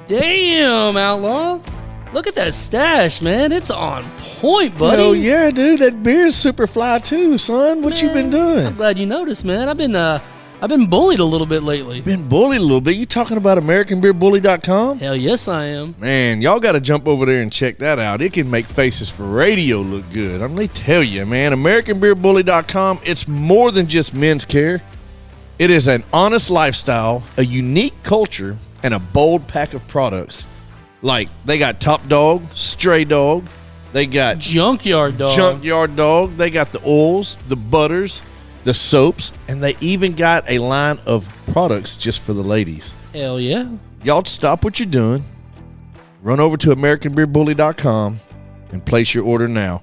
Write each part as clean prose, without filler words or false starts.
Damn, Outlaw. Look at that stash, man. It's on point, buddy. Oh yeah, dude. That beer's super fly too, son. What you been doing? I'm glad you noticed, man. I've been bullied a little bit lately. Been bullied a little bit. You talking about AmericanBeerBully.com? Hell yes, I am. Man, y'all got to jump over there and check that out. It can make Faces for Radio look good. I'm going to tell you, man, AmericanBeerBully.com, it's more than just men's care. It is an honest lifestyle, a unique culture, and a bold pack of products. Like, they got Top Dog, Stray Dog. They got Junkyard Dog. Junkyard Dog. They got the oils, the butters, the soaps, and they even got a line of products just for the ladies. Hell yeah. Y'all stop what you're doing. Run over to AmericanBeerBully.com and place your order now.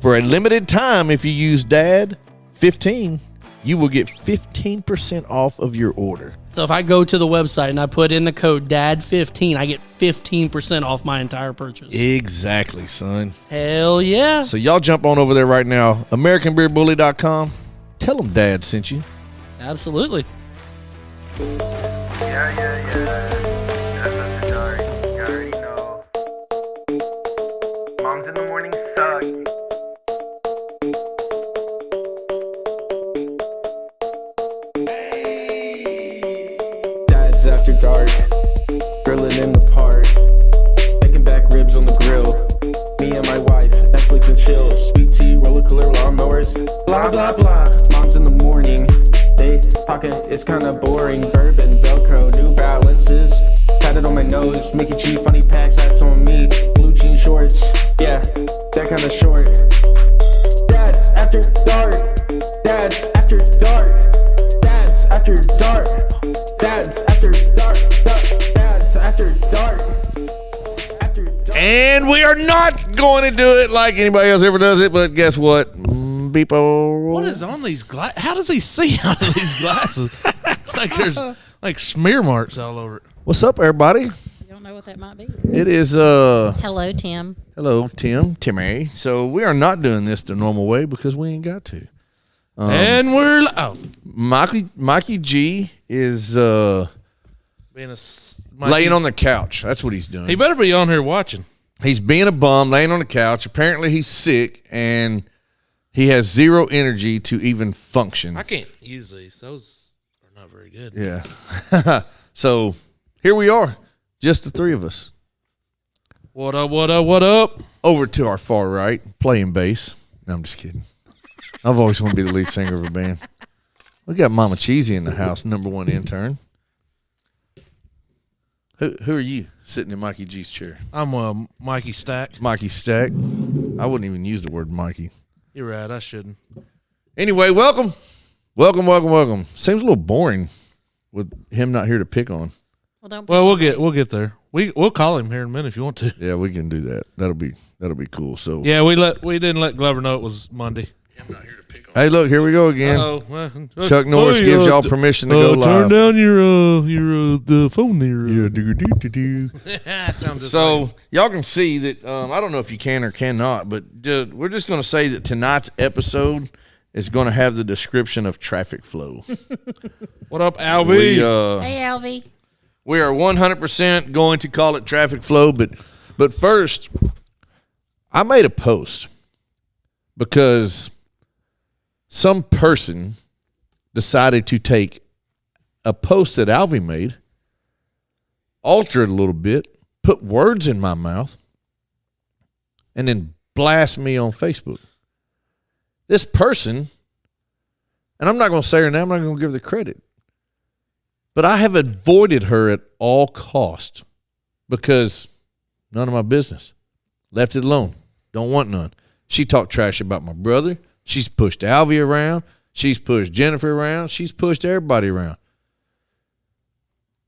For a limited time, if you use DAD15, you will get 15% off of your order. So if I go to the website and I put in the code DAD15, I get 15% off my entire purchase. Exactly, son. Hell yeah. So y'all jump on over there right now. AmericanBeerBully.com. Tell them Dad sent you. Absolutely. Yeah. That's the story. You already know. Moms in the morning suck. Dad's after dark, grilling in the park, making back ribs on the grill. Me and my wife, Netflix and chill. Sweet tea, roller cooler, lawnmowers, blah blah blah. Mom's in the morning, they talking, it's kinda boring. Bourbon, Velcro, New Balances, tatted on my nose. Mickey G, funny packs, hats on me. Blue jean shorts, yeah, that kinda short. Dad's after dark, Dad's after dark, Dad's after dark, Dad's after dark, Dad's after dark. And we are not going to do it like anybody else ever does it, but guess what? Beepo. What is on these glasses? How does he see out of these glasses? It's like there's like smear marks all over it. What's up, everybody? You don't know what that might be. It is, Hello, Tim. hello, Timmy. So we are not doing this the normal way because we ain't got to. And we're Mikey G is being laying on the couch. That's what he's doing. He better be on here watching. He's being a bum, laying on the couch. Apparently he's sick, and he has zero energy to even function. I can't use these. Those are not very good. Yeah. So here we are, just the three of us. What up? What up? What up? Over to our far right, playing bass. No, I'm just kidding. I've always wanted to be the lead singer of a band. We got Mama Cheesy in the house, #1 intern. Who are you sitting in Mikey G's chair? I'm Mikey Stack. Mikey Stack. I wouldn't even use the word Mikey. You're right. I shouldn't. Anyway, welcome. Seems a little boring with him not here to pick on. Well, we'll get there. We'll call him here in a minute if you want to. Yeah, we can do that. That'll be cool. So Yeah, we didn't let Glover know it was Monday. I'm not here to pick on. Hey, look, here we go again. Uh-oh. Chuck Norris gives y'all permission to go live. Turn down your the phone there. Yeah, do. Sounds just So like- y'all can see that. I don't know if you can or cannot, but we're just going to say that tonight's episode is going to have the description of traffic flow. What up, Alvy? Hey, Alvy. We are 100% going to call it traffic flow, but first, I made a post because some person decided to take a post that Alvy made, alter it a little bit, put words in my mouth, and then blast me on Facebook. This person, and I'm not going to say her name, I'm not going to give her the credit, but I have avoided her at all costs because none of my business. Left it alone. Don't want none. She talked trash about my brother. She's pushed Alvy around. She's pushed Jennifer around. She's pushed everybody around.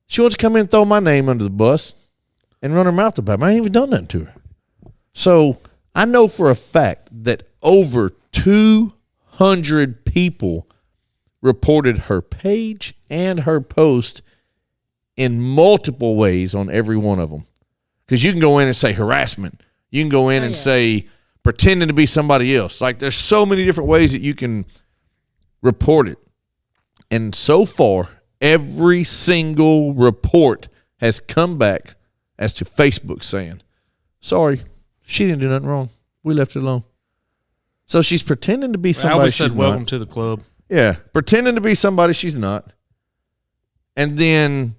She wants to come in and throw my name under the bus and run her mouth about me. I ain't even done nothing to her. So I know for a fact that over 200 people reported her page and her post in multiple ways on every one of them. Because you can go in and say harassment. You can go in and say pretending to be somebody else. Like, there's so many different ways that you can report it. And so far, every single report has come back as to Facebook saying, sorry, she didn't do nothing wrong. We left it alone. So she's pretending to be somebody Alvy she's said, "Welcome not. to the club." Yeah, pretending to be somebody she's not. And then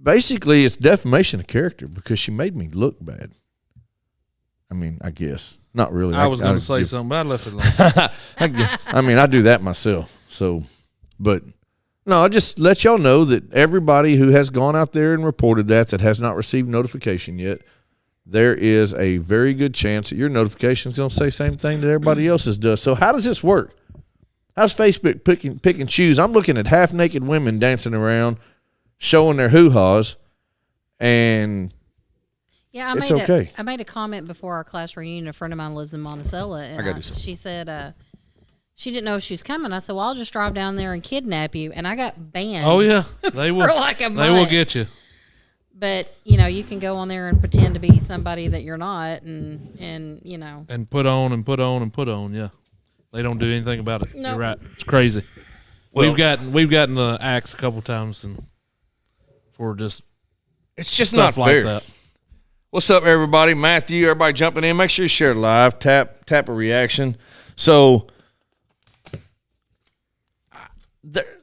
basically it's defamation of character because she made me look bad. I mean, I guess. Not really. I was going to say something, but I left it alone. I mean, I do that myself. So, but no, I just let y'all know that everybody who has gone out there and reported that has not received notification yet, there is a very good chance that your notification is going to say the same thing that everybody else's does. So how does this work? How's Facebook pick and choose? I'm looking at half-naked women dancing around, showing their hoo-haws, and Yeah, it's okay. I made a comment before our class reunion. A friend of mine lives in Monticello, and she said she didn't know she was coming. I said, "Well, I'll just drive down there and kidnap you." And I got banned. Oh yeah, they will. For like a They will month. get you. But you can go on there and pretend to be somebody that you're not, and And put on and put on and put on. Yeah, they don't do anything about it. Nope. You're right. It's crazy. Well- we've gotten the axe a couple times and for just it's just not stuff like fair. that. What's up, everybody? Matthew, everybody jumping in. Make sure you share live. Tap a reaction. So,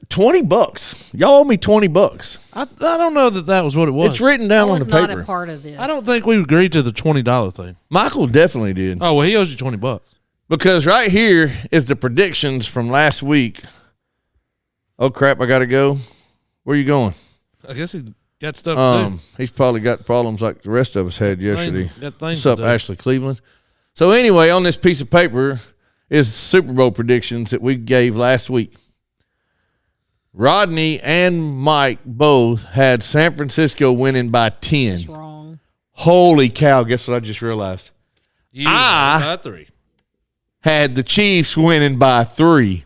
$20. Y'all owe me $20. I don't know that was what it was. It's written I down on was the not paper. a part of this. I don't think we agreed to the $20 thing. Michael definitely did. Oh well, he owes you $20. Because right here is the predictions from last week. Oh, crap, I got to go. Where you going? I guess he got stuff to do. He's probably got problems like the rest of us had yesterday. Got things What's up, to do. Ashley Cleveland? So anyway, on this piece of paper is Super Bowl predictions that we gave last week. Rodney and Mike both had San Francisco winning by 10. That's wrong. Holy cow, guess what I just realized? You I- got 3. Had the Chiefs winning by 3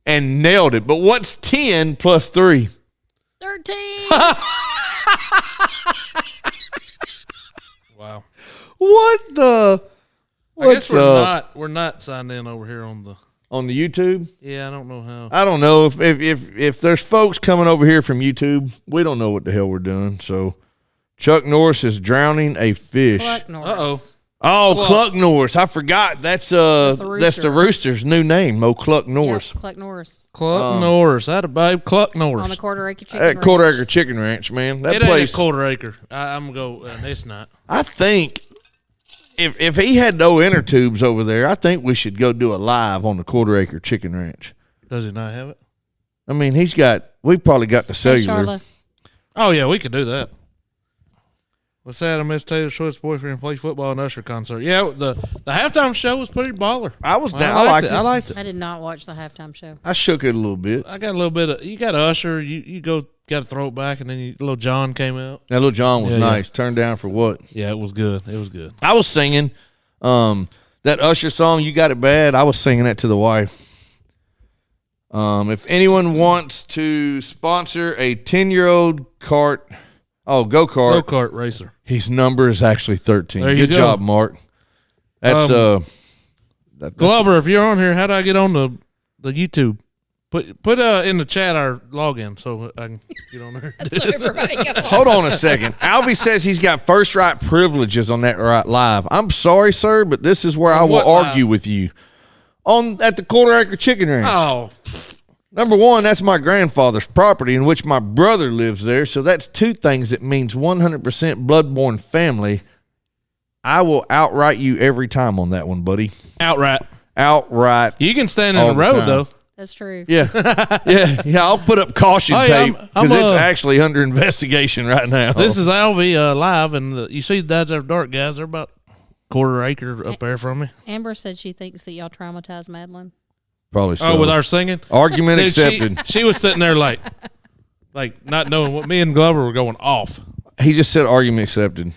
and nailed it. But what's 10 plus 3? 13. Wow. What the? I guess What's up? we're not signed in over here on the. On the YouTube? Yeah, I don't know how. I don't know if there's folks coming over here from YouTube. We don't know what the hell we're doing. So Chuck Norris is drowning a fish. Cluck Norris. Uh-oh. Oh, Cluck Norris. I forgot. That's the the Rooster's new name. Cluck Norris. Yep, Cluck Norris Cluck Norris. That a babe. Cluck Norris. on the quarter acre chicken. That ranch. Quarter Acre Chicken Ranch, man. That It ain't place. a quarter acre. I'm going to go. It's not. I think if he had no inner tubes over there, I think we should go do a live on the Quarter Acre Chicken Ranch. Does he not have it? I mean, we've probably got the Hey, cellular. Charla. Oh, yeah, we could do that. Let's say I miss Taylor Swift's boyfriend play football and Usher concert. Yeah, the halftime show was pretty baller. I was down. I liked it. I liked it. I did not watch the halftime show. I shook it a little bit. I got a little bit of. You got Usher. You got to throw it back, and then little John came out. That little John was Yeah, nice. Turned down for what? Yeah, it was good. It was good. I was singing that Usher song, "You Got It Bad." I was singing that to the wife. If anyone wants to sponsor a 10-year-old go Go kart, kart racer. his number is actually 13. There you Good go. job, Mark. That's that's Glover, if you're on here, how do I get on the YouTube? Put in the chat our login so I can get on there. So everybody can watch. Hold on a second. Alvy says he's got first right privileges on that right live. I'm sorry, sir, but this is where I will what argue live? with you. At the Quarter Acre Chicken Ranch. Oh, Number one, that's my grandfather's property in which my brother lives there. So that's two things that means 100% bloodborne family. I will outright you every time on that one, buddy. outright. Outright. You can stand in All the the road time. though. That's true. Yeah. Yeah. I'll put up caution Hey, tape I'm, because it's actually under investigation right now. This is Alvy live, and you see the Dads After Dark guys. They're about quarter acre up there from me. Amber said she thinks that y'all traumatized Madeline. probably so. Oh, with our singing. Argument Dude, accepted. She was sitting there like not knowing what me and Glover were going off. He just said argument accepted.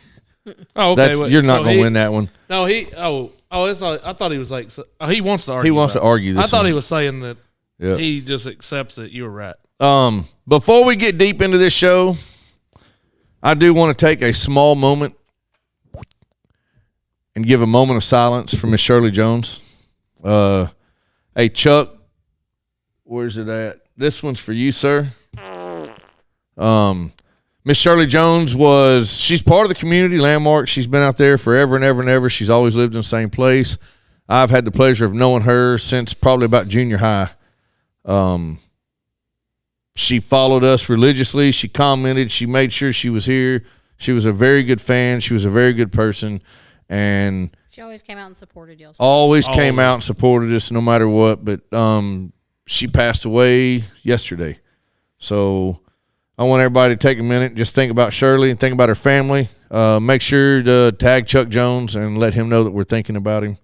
Oh, okay. That's well, you're not so going to win that one. No, it's like, I thought he was like, he wants to argue. He wants to argue this I thought one. he was saying that Yeah. he just accepts that you were right. Before we get deep into this show, I do want to take a small moment and give a moment of silence for Miss Shirley Jones. Hey, Chuck, where's it at? This one's for you, sir. Miss Shirley Jones she's part of the community landmark. She's been out there forever and ever and ever. She's always lived in the same place. I've had the pleasure of knowing her since probably about junior high. She followed us religiously. She commented. She made sure she was here. She was a very good fan. She was a very good person. And She always came out and supported y'all. always came out and supported us no matter what. But she passed away yesterday. So I want everybody to take a minute and just think about Shirley and think about her family. Make sure to tag Chuck Jones and let him know that we're thinking about him.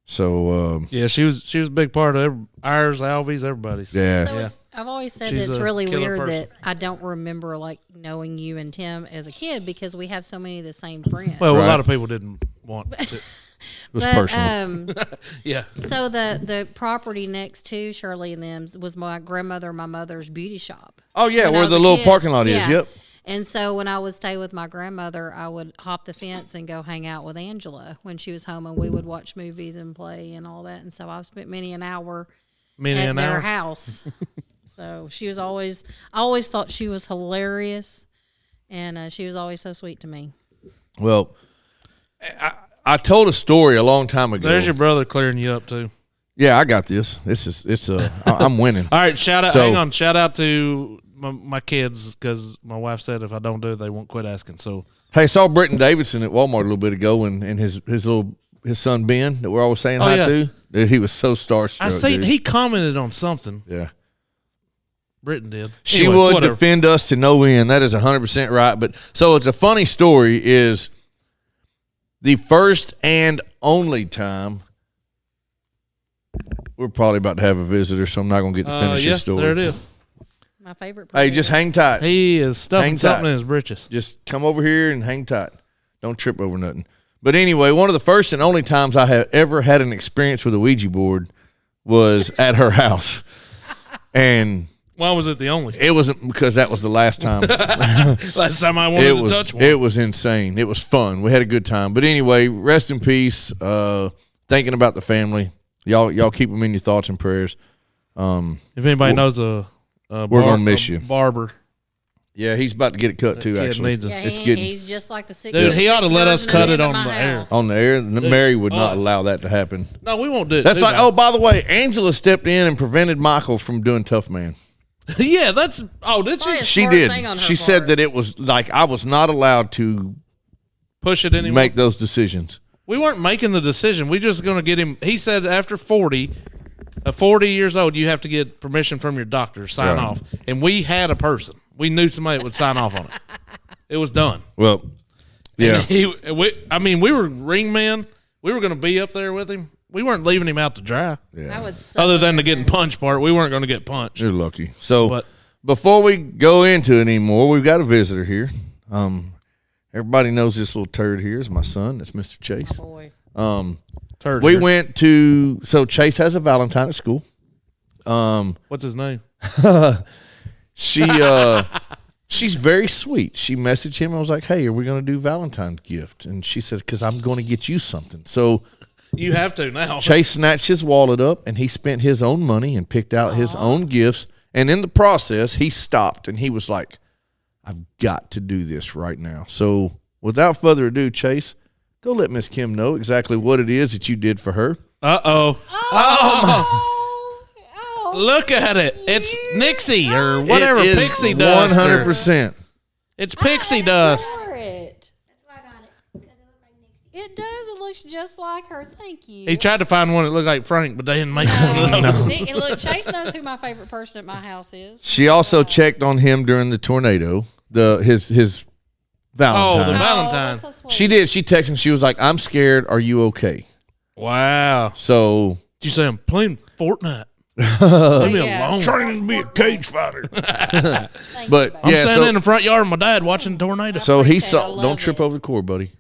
So yeah, she was a big part of ours, Alvy's, everybody's. yeah. So I've always said She's that it's a really killer weird person. that I don't remember like knowing you and Tim as a kid because we have so many of the same friends. Well, Right. a lot of people didn't want to. It was personal. Yeah. So the property next to Shirley and them was my grandmother and my mother's beauty shop. Oh yeah, when I where was the a little kid. parking lot is. Yeah. Yep. And so when I would stay with my grandmother, I would hop the fence and go hang out with Angela when she was home, and we would watch movies and play and all that. And so I've spent many an hour at their house. So she was I always thought she was hilarious, and she was always so sweet to me. Well, I told a story a long time ago. There's your brother clearing you up too. Yeah, I got this. I'm winning. All right, shout out. So- Hang on, shout out to my kids because my wife said if I don't do it, they won't quit asking. So Hey, saw Britton Davidson at Walmart a little bit ago, and his son Ben that we're always saying hi yeah. to. Dude, he was so starstruck. I seen dude. he commented on something. Yeah. Britain did. She Anyway, would whatever. defend us to no end. That is 100% right. But so it's a funny story. Is the first and only time we're probably about to have a visitor, so I'm not going to get to finish Yeah, this story. there it is. My favorite. Hey, just hang tight. He is stuffing Hang something tight. in his britches. Just come over here and hang tight. Don't trip over nothing. But anyway, one of the first and only times I have ever had an experience with a Ouija board was at her house. And Why was it the only? it wasn't because that was the last time. Last time I wanted it to was touch one. it was insane. It was fun. We had a good time. But anyway, rest in peace. Thinking about the family. Y'all keep them in your thoughts and prayers. If anybody knows a we're gonna miss you. barber, Yeah, he's about to get it cut too. kid Actually, needs a- Yeah, It's getting- he's just like the six. Dude, he ought to let us cut it version of on him at the my air. house. on the air. Mary would not us. allow that to happen. no, we won't do it. That's too like, bad. oh, by the way, Angela stepped in and prevented Michael from doing Tough Man. yeah, that's. Oh, did Probably you a She smart did. thing on her She said part. that it was like I was not allowed to push it anymore? make those decisions. We weren't making the decision. We just going to get him. He said after 40 years old, you have to get permission from your doctor, sign Right. off. And we had a person. We knew somebody that would sign off on it. It was done. Well, yeah. And we were ring men. We were going to be up there with him. We weren't leaving him out to dry. I would suck Other than over the getting there. punched part, we weren't going to get punched. You're lucky. So But before we go into it anymore, we've got a visitor here. Everybody knows this little turd here is my son. That's Mr. Chase. Boy. turd We here. went to Chase has a Valentine at school. What's his name? She's very sweet. She messaged him and was like, "Hey, are we going to do Valentine's gift?" And she said, "Because I'm going to get you something." So You have to now. Chase snatched his wallet up and he spent his own money and picked out his own gifts. And in the process, he stopped and he was like, "I've got to do this right now." So without further ado, Chase, go let Miss Kim know exactly what it is that you did for her. Uh-oh. Oh, Look at it. It's Nixie or whatever It is pixie dust. 100%. It's pixie dust. It. That's why I got it. Because it looked like Nixie. It does. It looks just like her. Thank you. He tried to find one that looked like Frank, but they didn't make one of those. And look, Chase knows who my favorite person at my house is. She also checked on him during the tornado, his Valentine. Oh, the Oh, Valentine. that's so sweet. She did. She texted and she was like, "I'm scared. Are you okay?" Wow. So Did you say I'm playing Fortnite? Oh, Leave me yeah. alone. trying to be a cage fighter. Thank But you, I'm yeah, standing so in the front yard with my dad watching the tornado. so he appreciate it. I saw. love Don't trip it. over the cord, buddy.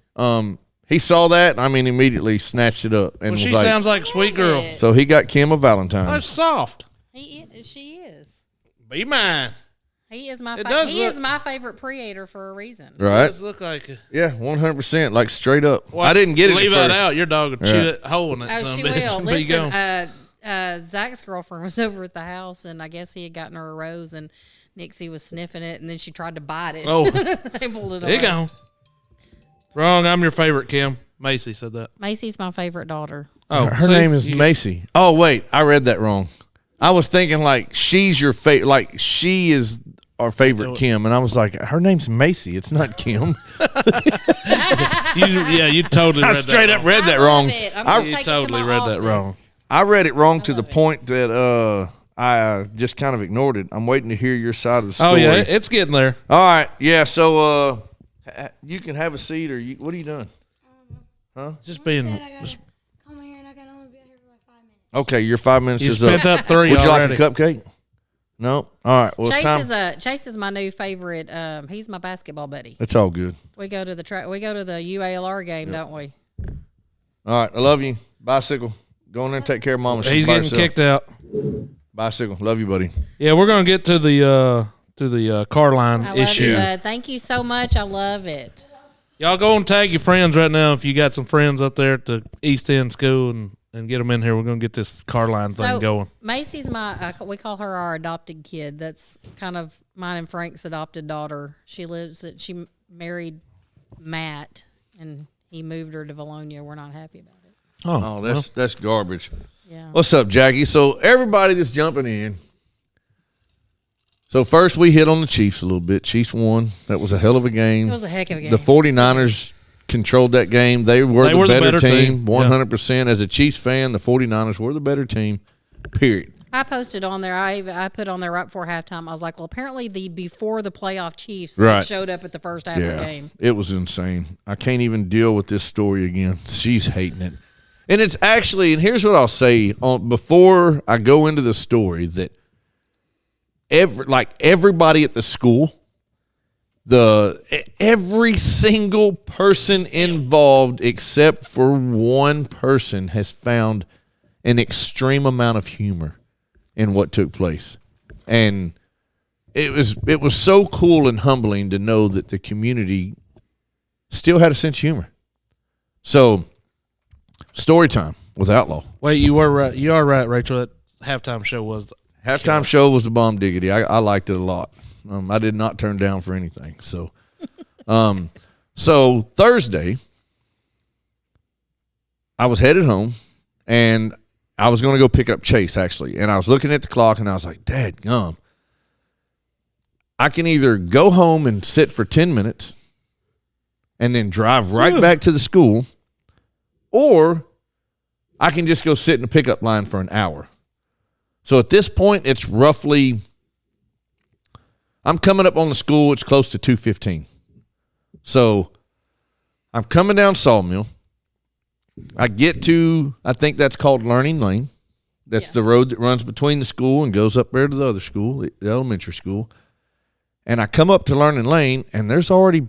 He saw that. I mean, immediately snatched it up and Well, was she like, sounds like a sweet girl. it. so he got Kim a Valentine. That's soft. She is. Be mine. He is my. It does he look- is my favorite creator for a reason. Right? Does look like a, Yeah, 100%. Like straight up. Well, I didn't get it. Leave at that first. out. Your dog will chew Yeah. that hole in that Oh, son she of a bitch will. and be Listen, gone. Zach's girlfriend was over at the house, and I guess he had gotten her a rose, and Nixie was sniffing it, and then she tried to bite it. Oh. They pulled it There away. you go. Wrong. I'm your favorite, Kim. Macy said that. Macy's my favorite daughter. Oh, Her see? name is Macy. Oh, wait. I read that wrong. I was thinking like she's your favorite. Like she is our favorite Kim. And I was like, her name's Macy. It's not Kim. You totally I read straight that up wrong. read that I wrong. love it. I'm gonna You take it to totally my read that office. wrong. I read it wrong to the point that I just kind of ignored it. I'm waiting to hear your side of the story. Oh, yeah. It's getting there. All right. Yeah. So you can have a seat, or what are you doing? Just being. I gotta come here and I can only be here for like 5 minutes. Okay, your 5 minutes You is spent up. up 3 Would you already. like a cupcake? No. All right. Well, it's time. Chase is my new favorite. He's my basketball buddy. It's all good. We go to the UALR game, don't we? All right. I love you. Bicycle. Go in there and take care of Mama. He's She's by getting herself. kicked out. Bicycle. Love you, buddy. Yeah, we're gonna get to the car line I love issue. you, bud. Thank you so much. I love it. Y'all go and tag your friends right now if you got some friends up there at the East End School and get them in here. We're gonna get this car line thing going. Macy's we call her our adopted kid. That's kind of mine and Frank's adopted daughter. She married Matt, and he moved her to Valonia. We're not happy about it. Oh, that's garbage. Yeah. What's up, Jackie? So everybody that's jumping in. So first we hit on the Chiefs a little bit. Chiefs won. That was a hell of a game. It was a heck of a game. The 49ers controlled that game. They were the better team. 100%. As a Chiefs fan, the 49ers were the better team, period. I posted on there. I put on there right before halftime. I was like, well, apparently before the playoff Chiefs Right. showed up at the first half of the game. It was insane. I can't even deal with this story again. She's hating it. And it's actually, and here's what I'll say before I go into the story, that everybody at the school, every single person involved except for one person has found an extreme amount of humor in what took place. And it was so cool and humbling to know that the community still had a sense of humor. So, story time with Outlaw. Wait, you were right. You are right, Rachel. That halftime show was Halftime show was the bomb diggity. I liked it a lot. I did not turn down for anything. So, so Thursday, I was headed home, and I was going to go pick up Chase, actually. And I was looking at the clock, and I was like, dadgum. I can either go home and sit for 10 minutes and then drive right back to the school, or I can just go sit in the pickup line for an hour. So at this point, it's roughly, I'm coming up on the school, it's close to 2:15. So I'm coming down Sawmill. I get to, I think that's called Learning Lane. That's the road that runs between the school and goes up there to the other school, the elementary school. And I come up to Learning Lane, and there's already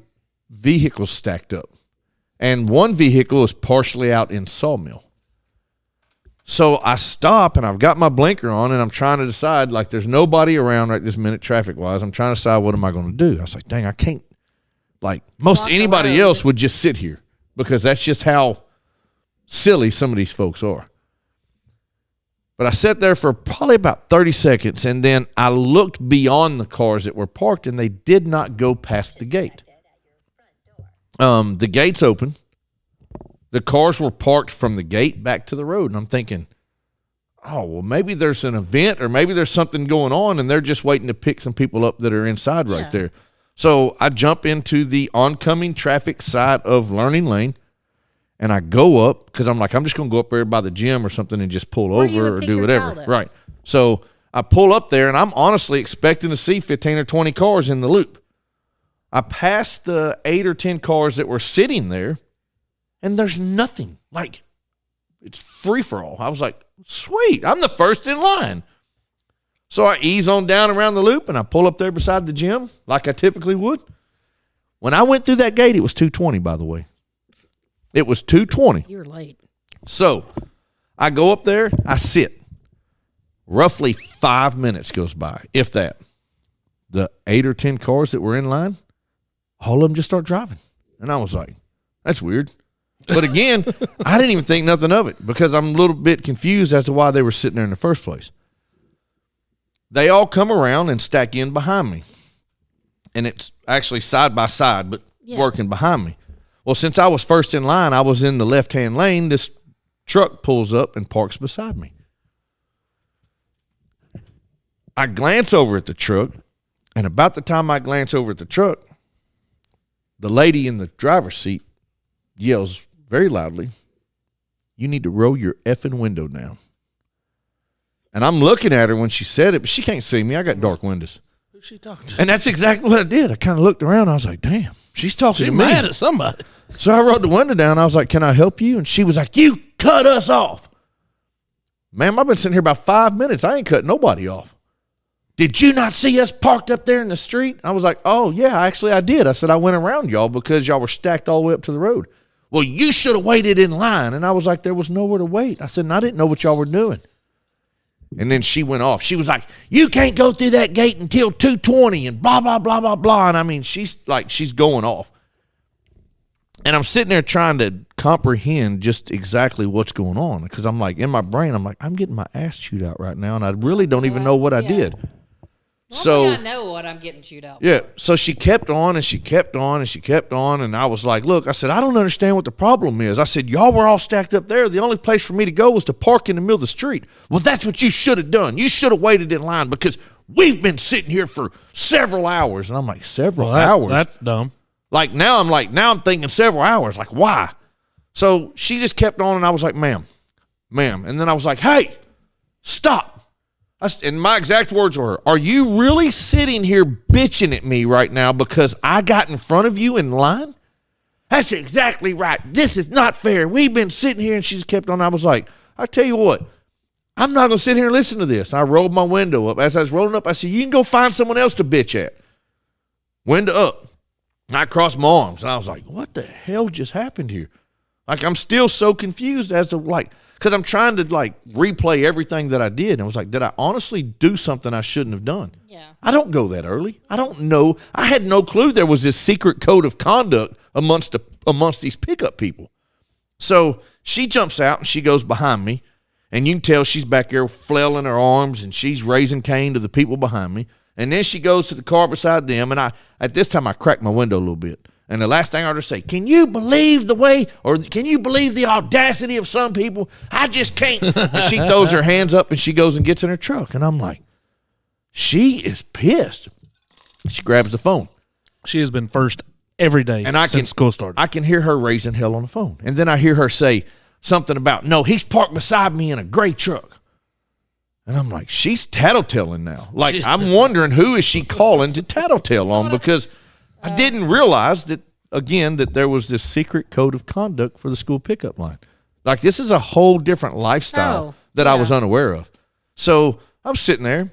vehicles stacked up. And one vehicle is partially out in Sawmill. So I stop, and I've got my blinker on, and I'm trying to decide, like, there's nobody around right this minute traffic-wise. I'm trying to decide, what am I going to do? I was like, dang, I can't. Like, most Walk anybody around. else would just sit here because that's just how silly some of these folks are. But I sat there for probably about 30 seconds, and then I looked beyond the cars that were parked, and they did not go past the gate. The gate's open. The cars were parked from the gate back to the road, and I'm thinking, oh, well, maybe there's an event or maybe there's something going on, and they're just waiting to pick some people up that are inside right there. So I jump into the oncoming traffic side of Learning Lane, and I go up because I'm like, I'm just going to go up there by the gym or something and just pull Or you over would or pick do your whatever. child up. Right. So I pull up there, and I'm honestly expecting to see 15 or 20 cars in the loop. I passed the 8 or 10 cars that were sitting there, and there's nothing. Like, it's free for all. I was like, sweet, I'm the first in line. So I ease on down around the loop, and I pull up there beside the gym like I typically would. When I went through that gate, it was 2:20, by the way. It was 2:20. You're late. So I go up there, I sit. Roughly 5 minutes goes by, if that. The 8 or 10 cars that were in line, all of them just start driving. And I was like, that's weird. But again, I didn't even think nothing of it because I'm a little bit confused as to why they were sitting there in the first place. They all come around and stack in behind me. And it's actually side by side, but working behind me. Well, since I was first in line, I was in the left-hand lane. This truck pulls up and parks beside me. I glance over at the truck, and about the time I glance over at the truck, the lady in the driver's seat yells very loudly, "You need to roll your effing window down." And I'm looking at her when she said it, but she can't see me. I got dark windows. Who's she talking to? And that's exactly what I did. I kind of looked around. I was like, damn, she's talking to me. mad at somebody. So I rolled the window down. I was like, can I help you? And she was like, you cut us off. Ma'am, I've been sitting here about 5 minutes. I ain't cutting nobody off. Did you not see us parked up there in the street? I was like, oh, yeah, actually I did. I said, I went around y'all because y'all were stacked all the way up to the road. Well, you should have waited in line. And I was like, there was nowhere to wait. I said, and I didn't know what y'all were doing. And then she went off. She was like, you can't go through that gate until 2:20 and blah, blah, blah, blah, blah. And I mean, she's going off. And I'm sitting there trying to comprehend just exactly what's going on. Because I'm like, in my brain, I'm like, I'm getting my ass chewed out right now. And I really don't even know what I did. So I know what I'm getting chewed out. Yeah. So she kept on and she kept on and she kept on. And I was like, look, I said, I don't understand what the problem is. I said, y'all were all stacked up there. The only place for me to go was to park in the middle of the street. Well, that's what you should have done. You should have waited in line because we've been sitting here for several hours. And I'm like, several hours? That's dumb. Now I'm thinking several hours. Like, why? So she just kept on and I was like, ma'am. And then I was like, hey, stop. And my exact words were, are you really sitting here bitching at me right now because I got in front of you in line? That's exactly right. This is not fair. We've been sitting here, and she just kept on. I was like, I tell you what, I'm not going to sit here and listen to this. I rolled my window up. As I was rolling up, I said, you can go find someone else to bitch at. Window up. I crossed my arms, and I was like, what the hell just happened here? Like, I'm still so confused as to, like, because I'm trying to, like, replay everything that I did. And I was like, did I honestly do something I shouldn't have done? Yeah. I don't go that early. I don't know. I had no clue there was this secret code of conduct amongst these pickup people. So she jumps out and she goes behind me. And you can tell she's back there flailing her arms and she's raising Cain to the people behind me. And then she goes to the car beside them. And at this time, I cracked my window a little bit. And the last thing I heard her say, can you believe can you believe the audacity of some people? I just can't. And she throws her hands up and she goes and gets in her truck. And I'm like, she is pissed. She grabs the phone. She has been first every day since school started. I can hear her raising hell on the phone. And then I hear her say something about, no, he's parked beside me in a gray truck. And I'm like, she's tattletelling now. Like, I'm wondering who is she calling to tattletale on, because I didn't realize that, again, that there was this secret code of conduct for the school pickup line. Like, this is a whole different lifestyle that I was unaware of. So I'm sitting there,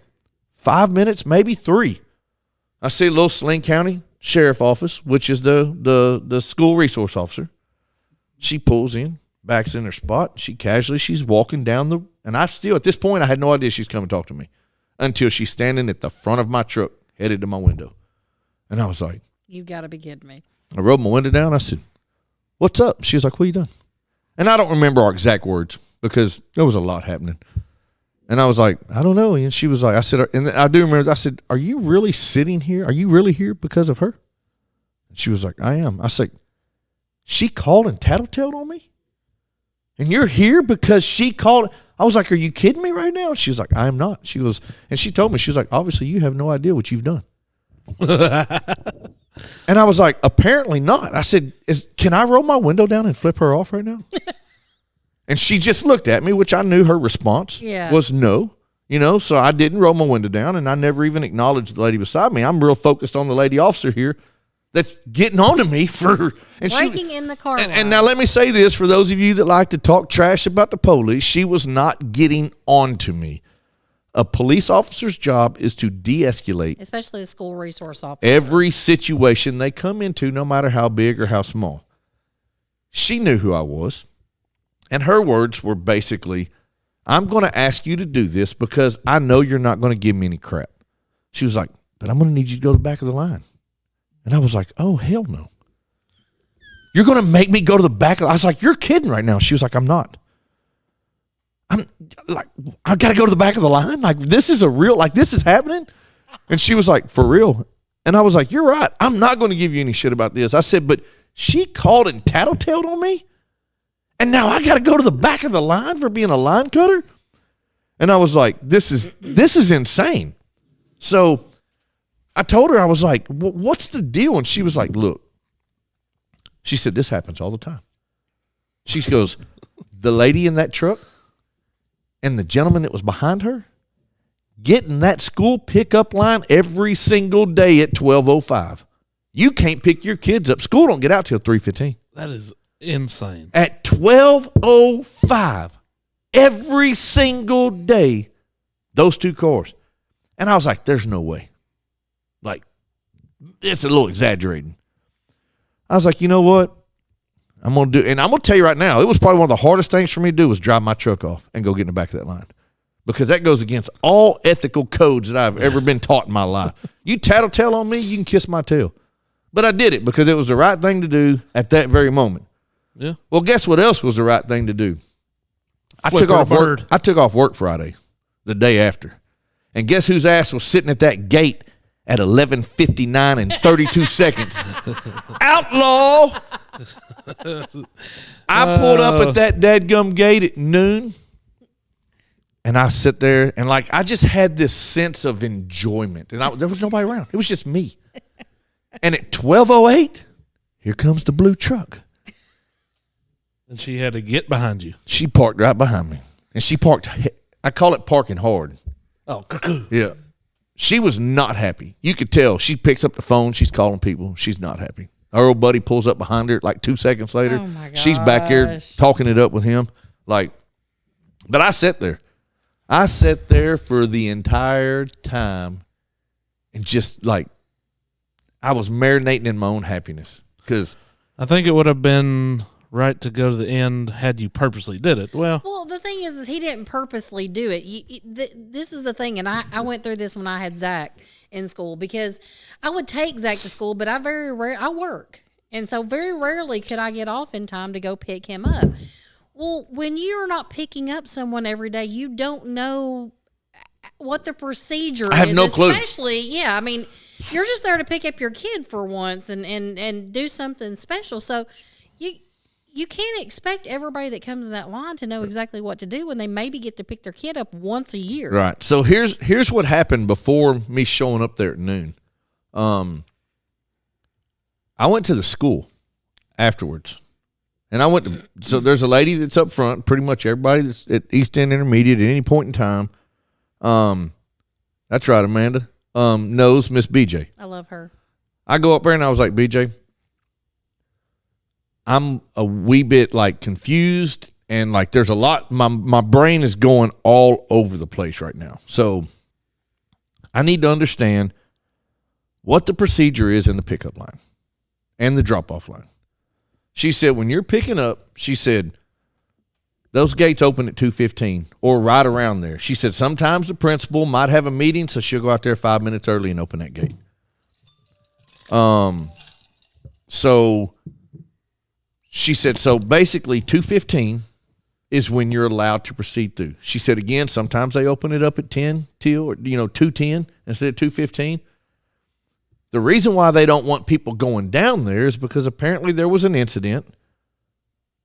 5 minutes, maybe 3. I see a little Saline County Sheriff Office, which is the school resource officer. She pulls in, backs in her spot. She's walking down and I still, at this point, I had no idea she's coming to talk to me until she's standing at the front of my truck, headed to my window. And I was like, you got to be kidding me. I rolled my window down. I said, what's up? She was like, what you done? And I don't remember our exact words because there was a lot happening. And I was like, I don't know. And she was like, I said, and I do remember, I said, are you really sitting here? Are you really here because of her? And she was like, I am. I said, she called and tattletaled on me? And you're here because she called? I was like, are you kidding me right now? And she was like, I am not. She goes, and she told me, she was like, obviously you have no idea what you've done. And I was like, apparently not. I said, can I roll my window down and flip her off right now? And she just looked at me, which I knew her response was no. So I didn't roll my window down, and I never even acknowledged the lady beside me. I'm real focused on the lady officer here that's getting on to me for breaking in the car. And now let me say this for those of you that like to talk trash about the police. She was not getting on to me. A police officer's job is to de-escalate, especially the school resource officer, every situation they come into, no matter how big or how small. She knew who I was, and her words were basically, I'm going to ask you to do this because I know you're not going to give me any crap. She was like, but I'm going to need you to go to the back of the line. And I was like, oh, hell no. You're going to make me go to the back? I was like, you're kidding right now. She was like, I'm not. I'm like, I got to go to the back of the line. Like, this is this is happening. And she was like, for real? And I was like, you're right. I'm not going to give you any shit about this. I said, but she called and tattletaled on me. And now I got to go to the back of the line for being a line cutter. And I was like, this is insane. So I told her, I was like, what's the deal? And she was like, look, she said, this happens all the time. She goes, the lady in that truck and the gentleman that was behind her get in that school pickup line every single day at 12:05. You can't pick your kids up. School don't get out till 3:15. That is insane. At 12:05, every single day, those two cars. And I was like, there's no way. Like, it's a little exaggerating. I was like, you know what? I'm going to do, and I'm going to tell you right now, it was probably one of the hardest things for me to do was drive my truck off and go get in the back of that line. Because that goes against all ethical codes that I've ever been taught in my life. You tattletale on me, you can kiss my tail. But I did it because it was the right thing to do at that very moment. Yeah. Well, guess what else was the right thing to do? I Flicker took off a bird. work. I took off work Friday, the day after. And guess whose ass was sitting at that gate at 11:59 and 32 seconds? Outlaw! I pulled up at that dadgum gate at noon, and I sit there, and like I just had this sense of enjoyment. And there was nobody around. It was just me. And at 12:08, here comes the blue truck. And she had to get behind you. She parked right behind me. And she parked, I call it parking hard. Oh, Yeah. She was not happy. You could tell. She picks up the phone. She's calling people. She's not happy. Her old buddy pulls up behind her like 2 seconds later. Oh, my She's back here gosh. talking it up with him. Like, but I sat there. I sat there for the entire time and just like, I was marinating in my own happiness. Because I think it would have been right to go to the end had you purposely did it. Well, the thing is he didn't purposely do it. This is the thing, and I went through this when I had Zach in school because I would take Zach to school, but I work, and so very rarely could I get off in time to go pick him up. Well, when you're not picking up someone every day, you don't know what the procedure is. I have no clue. Especially, yeah, I mean, you're just there to pick up your kid for once and do something special. So you can't expect everybody that comes in that line to know exactly what to do when they maybe get to pick their kid up once a year. right. So here's what happened before me showing up there at noon. I went to the school afterwards. And I went to, so there's a lady that's up front, pretty much everybody that's at East End Intermediate at any point in time. That's right, Amanda. Knows Miss BJ. I love her. I go up there and I was like, BJ, I'm a wee bit like confused and like there's a lot, my brain is going all over the place right now. So I need to understand what the procedure is in the pickup line and the drop-off line. She said, when you're picking up, she said, those gates open at 2:15 or right around there. She said, sometimes the principal might have a meeting, so she'll go out there 5 minutes early and open that gate. So she said, so basically 2:15 is when you're allowed to proceed through. She said, again, sometimes they open it up at 10 till, or 2:10 instead of 2:15. The reason why they don't want people going down there is because apparently there was an incident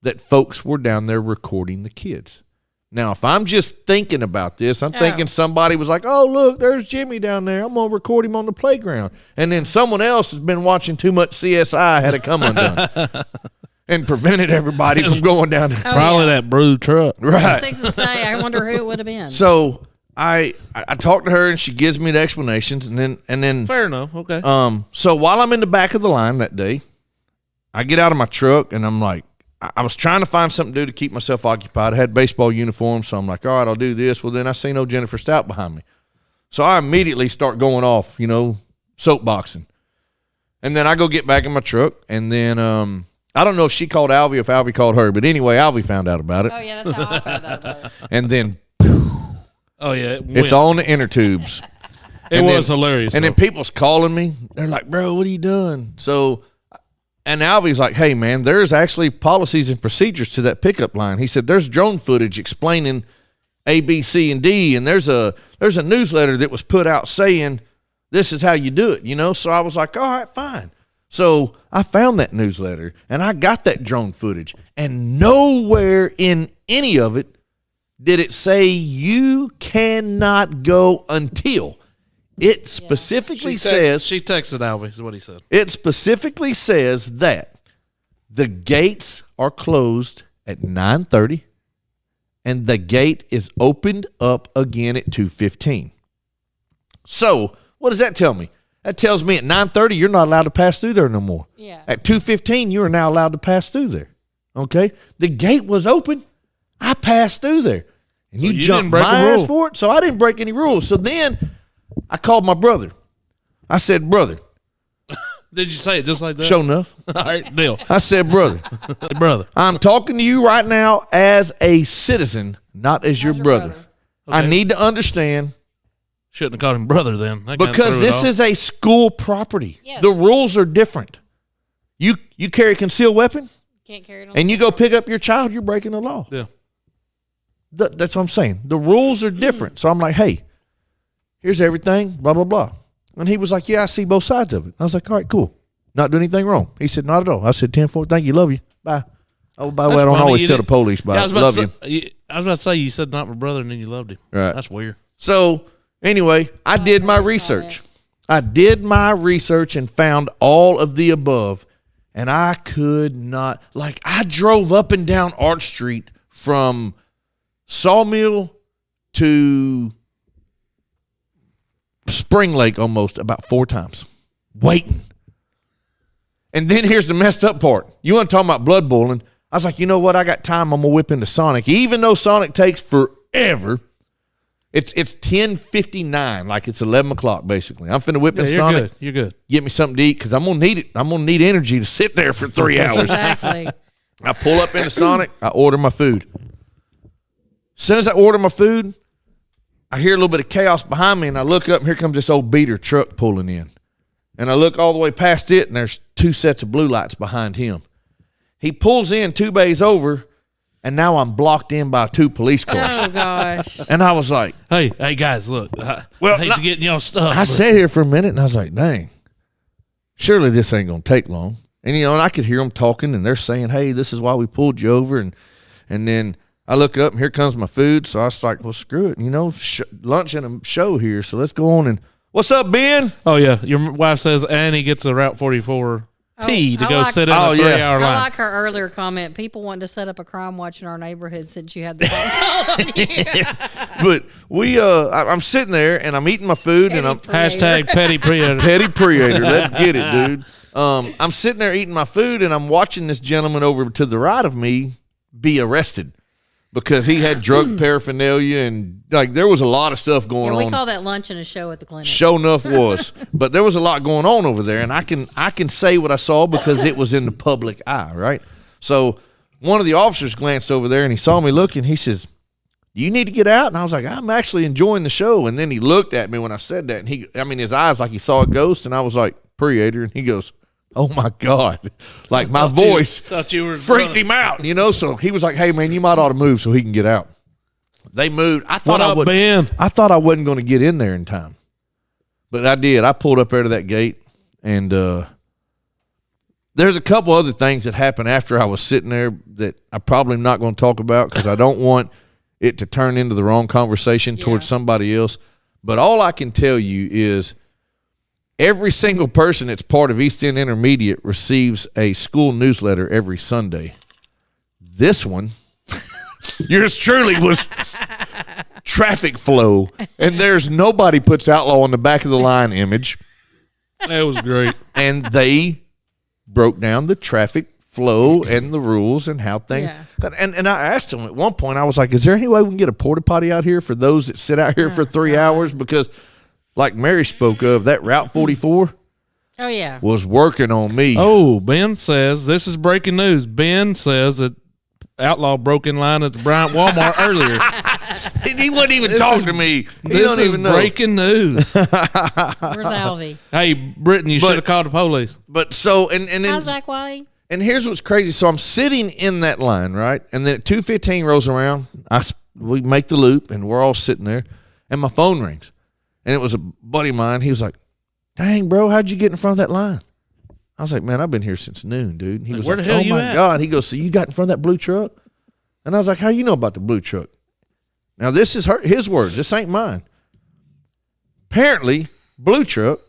that folks were down there recording the kids. Now, if I'm just thinking about this, I'm thinking somebody was like, oh, look, there's Jimmy down there. I'm going to record him on the playground. And then someone else has been watching too much CSI, had it come undone and prevented everybody from going down there. probably that blue truck. Right. Six to say, I wonder who it would have been. So I talked to her and she gives me the explanations and then Fair enough. Okay. so while I'm in the back of the line that day, I get out of my truck and I'm like, I was trying to find something to do to keep myself occupied. I had baseball uniforms, so I'm like, all right, I'll do this. Well, then I see no Jennifer Stout behind me. So I immediately start going off, soapboxing. And then I go get back in my truck, and then I don't know if she called Alvy or if Alvy called her, but anyway, Alvy found out about it. Oh, yeah, that's how I found out about it. And then Oh, yeah. it's on the inner tubes. It was hilarious. And then people's calling me. They're like, bro, what are you doing? So, and Alvy's like, hey, man, there's actually policies and procedures to that pickup line. He said, there's drone footage explaining A, B, C, and D. And there's a newsletter that was put out saying this is how you do it, you know? So I was like, all right, fine. So I found that newsletter and I got that drone footage, and nowhere in any of it did it say you cannot go until. It specifically says. She texted Alvy, is what he said. It specifically says that the gates are closed at 9:30 and the gate is opened up again at 2:15. So what does that tell me? That tells me at 9:30 you're not allowed to pass through there no more. Yeah. At 2:15 you are now allowed to pass through there. Okay? The gate was open. I passed through there. And So you you jumped didn't break my a ass rule. for it. So I didn't break any rules. So then I called my brother. I said, brother, Did you say it just like that? sure enough. All right, deal. I said, brother, Hey, brother. I'm talking to you right now as a citizen, not as your brother. I Okay. need to understand Shouldn't have called him brother then. That kinda because threw it this off. is a school property. Yes. The rules are different. You carry a concealed weapon Can't carry it on. and you go pick up your child, you're breaking the law. Yeah. That's what I'm saying. The rules are different. So I'm like, hey, here's everything, blah, blah, blah. And he was like, yeah, I see both sides of it. I was like, all right, cool. Not doing anything wrong. He said, not at all. I said, 10-4, thank you, love you. Bye. Oh, by the way, I That's don't funny. always You tell the didn't- police, but Yeah, I love you. I was about to say you said not my brother and then you loved him. Right. That's weird. So anyway, I did my research. I did my research and found all of the above. And I could not, like, I drove up and down Arch Street from Sawmill to Spring Lake almost about 4 times, waiting. And then here's the messed up part. You want to talk about blood boiling? I was like, you know what? I got time. I'm going to whip into Sonic. Even though Sonic takes forever, it's 10:59, like it's 11 o'clock basically. I'm finna whip in You're Sonic. good. You're good. Get me something to eat because I'm going to need it. I'm going to need energy to sit there for 3 hours. Exactly. I pull up into Sonic. I order my food. As soon as I order my food, I hear a little bit of chaos behind me, and I look up, and here comes this old beater truck pulling in. And I look all the way past it, and there's 2 sets of blue lights behind him. He pulls in 2 bays over, and now I'm blocked in by 2 police cars. Oh gosh. And I was like, Hey guys, look. Well, I hate no- to get in y'all stuff. I but- sat here for a minute, and I was like, dang, surely this ain't going to take long. And, you know, and I could hear them talking, and they're saying, hey, this is why we pulled you over. And then I look up, and here comes my food. So I was like, well, screw it. You know, lunch and a show here. So let's go on. And what's up, Ben? Oh yeah, your wife says Annie gets a Route 44 T to I go like- sit in Oh, a yeah. 3-hour I line. like her earlier comment. People want to set up a crime watch in our neighborhood since you had the phone on you. But I'm sitting there, and I'm eating my food, and I'm Hashtag petty predator. petty predator. Let's get it, dude. I'm sitting there eating my food, and I'm watching this gentleman over to the right of me be arrested because he had drug paraphernalia, and like there was a lot of stuff going Yeah, we on. call that lunch and a show at the clinic. Show enough was, but there was a lot going on over there, and I can say what I saw because it was in the public eye, right? So one of the officers glanced over there, and he saw me looking. He says, "You need to get out." And I was like, "I'm actually enjoying the show." And then he looked at me when I said that, and his eyes like he saw a ghost, and I was like, "Predator," and he goes, "Oh my God!" Like my voice Thought you were freaked him out, you know. So he was like, "Hey man, you might ought to move so he can get out." They moved. I thought What up, Ben? I thought I wasn't going to get in there in time, but I did. I pulled up there to that gate, and there's a couple other things that happened after I was sitting there that I probably am not going to talk about because I don't want it to turn into the wrong conversation towards somebody else. But all I can tell you is every single person that's part of East End Intermediate receives a school newsletter every Sunday. This one, yours truly, was traffic flow, and there's nobody puts outlaw on the back of the line image, That was great. and they broke down the traffic flow and the rules and how things. Yeah. And I asked them at one point, I was like, "Is there any way we can get a porta potty out here for those that sit out here for 3 hours?" Because, like Mary spoke of, that Route 44 Oh yeah. was working on me. Oh, Ben says this is breaking news. Ben says that Outlaw broke in line at the Bryant Walmart earlier. He wouldn't even talk to me. He This don't is even know. breaking news. Where's Alvy? Hey, Britton, you should have called the police. But so and Hi, then Zach White. and here's what's crazy. So I'm sitting in that line, right? And then at 2:15 rolls around. we make the loop, and we're all sitting there, and my phone rings. And it was a buddy of mine. He was like, dang, bro, how'd you get in front of that line? I was like, man, I've been here since noon, dude. And he was where like, the hell oh, you my at? God. He goes, so you got in front of that blue truck? And I was like, how you know about the blue truck? Now, this is his words. This ain't mine. Apparently, blue truck,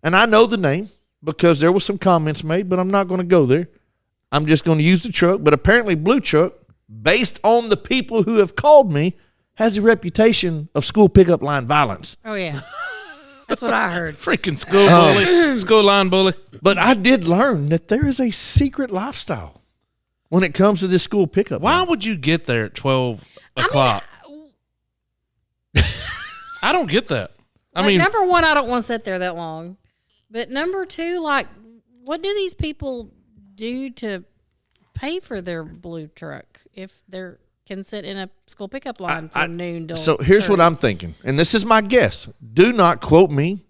and I know the name because there was some comments made, but I'm not going to go there. I'm just going to use the truck. But apparently, blue truck, based on the people who have called me, has a reputation of school pickup line violence. Oh, yeah. That's what I heard. Freaking school bully, school line bully. But I did learn that there is a secret lifestyle when it comes to this school pickup Why line. would you get there at 12 o'clock? I don't get that. I mean, number one, I don't want to sit there that long. But number two, like, what do these people do to pay for their blue truck if they can sit in a school pickup line from noon till So here's 30? what I'm thinking, and this is my guess. Do not quote me,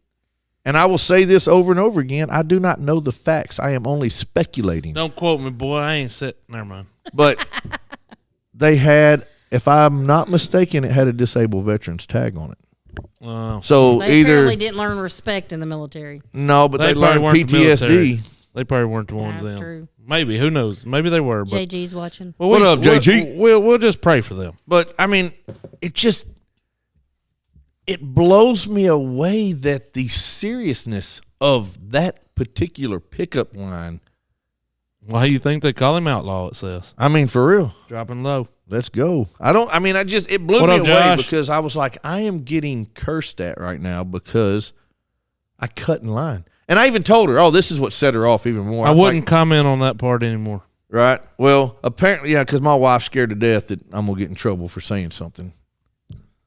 and I will say this over and over again. I do not know the facts. I am only speculating. don't quote me, boy. I ain't sitting. Never mind. But they had, if I'm not mistaken, it had a disabled veterans tag on it. So They either apparently didn't learn respect in the military. no, but they probably learned weren't the military. PTSD. They probably weren't the ones. That's Them. true. Maybe. Who knows? Maybe they were. But JG's watching. well, What up, JG? We'll just pray for them. But I mean, it blows me away that the seriousness of that particular pickup line. Why do you think they call him outlaw? It says I mean, for real. dropping low. Let's go. It blew What me up, away Josh? because I was like, I am getting cursed at right now because I cut in line. And I even told her, this is what set her off even more. I was wouldn't like, comment on that part anymore. right? Well, apparently, yeah, because my wife's scared to death that I'm going to get in trouble for saying something.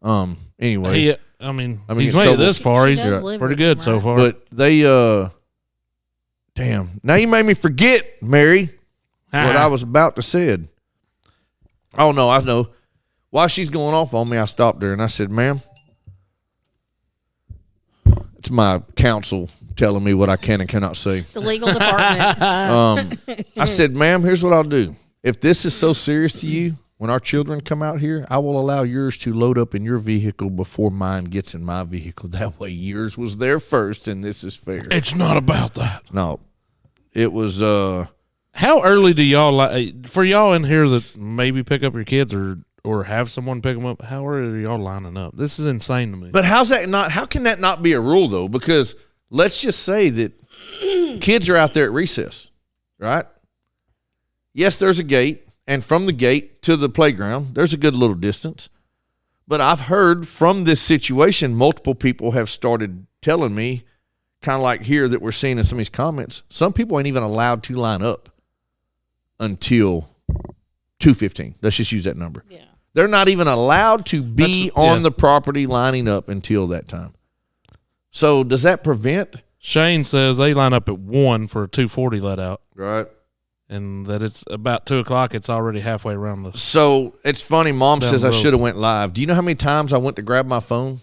Anyway. I mean, I mean, he's get made it trouble. this far. She He's does live pretty with good him, so right? far. But they, damn. Now you made me forget, Mary, what I was about to said. Oh, no, I know. While she's going off on me, I stopped her and I said, ma'am, it's my counsel telling me what I can and cannot say. The legal department. I said, ma'am, here's what I'll do. If this is so serious to you, when our children come out here, I will allow yours to load up in your vehicle before mine gets in my vehicle. That way yours was there first and this is fair. It's not about that. No, it was, How early do y'all like for y'all in here that maybe pick up your kids or have someone pick them up? How early are y'all lining up? This is insane to me. but how can that not be a rule though? Because let's just say that kids are out there at recess, right? Yes, there's a gate, and from the gate to the playground, there's a good little distance. But I've heard from this situation, multiple people have started telling me, kind of like here that we're seeing in some of these comments, some people ain't even allowed to line up until 2:15. Let's just use that number. Yeah. They're not even allowed to be on the property lining up until that time. So does that prevent? Shane says they line up at 1 for a 2:40 let out, Right. and that it's about 2 o'clock. It's already halfway around the. So it's funny. Mom Down says the I road. should have went live. Do you know how many times I went to grab my phone?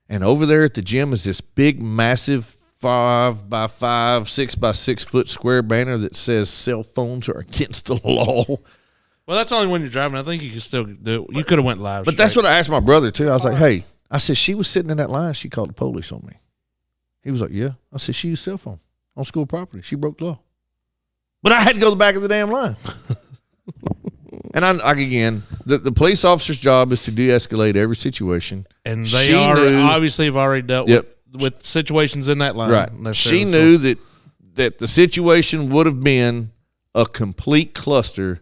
And over there at the gym is this big, massive 5x5, 6x6 foot square banner that says cell phones are against the law. Well, that's only when you're driving. I think you can still do it. You could have went live. But that's what I asked my brother too. I was like, hey, I said, she was sitting in that line. She called the police on me. He was like, yeah. I said, she used cell phone on school property. She broke the law. But I had to go to the back of the damn line. And the police officer's job is to de-escalate every situation. And they She knew- obviously have already dealt Yep. with situations in that line. Right. necessarily. She So- knew that the situation would have been a complete cluster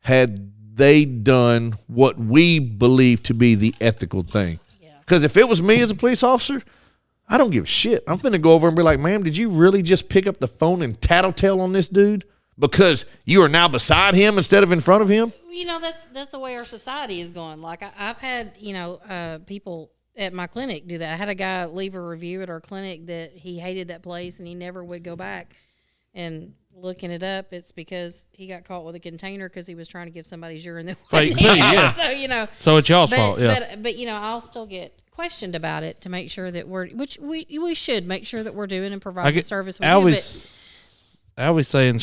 had they done what we believe to be the ethical thing. Because if it was me as a police officer, I don't give a shit. I'm finna go over and be like, ma'am, did you really just pick up the phone and tattletale on this dude because you are now beside him instead of in front of him? You know, that's the way our society is going. Like I've had, people at my clinic do that. I had a guy leave a review at our clinic that he hated that place and he never would go back. And looking it up, it's because he got caught with a container because he was trying to give somebody's urine. Fake pee, yeah. So So it's y'all's fault, yeah. But I'll still get questioned about it to make sure that which we should make sure that we're doing and providing the service we I do. always saying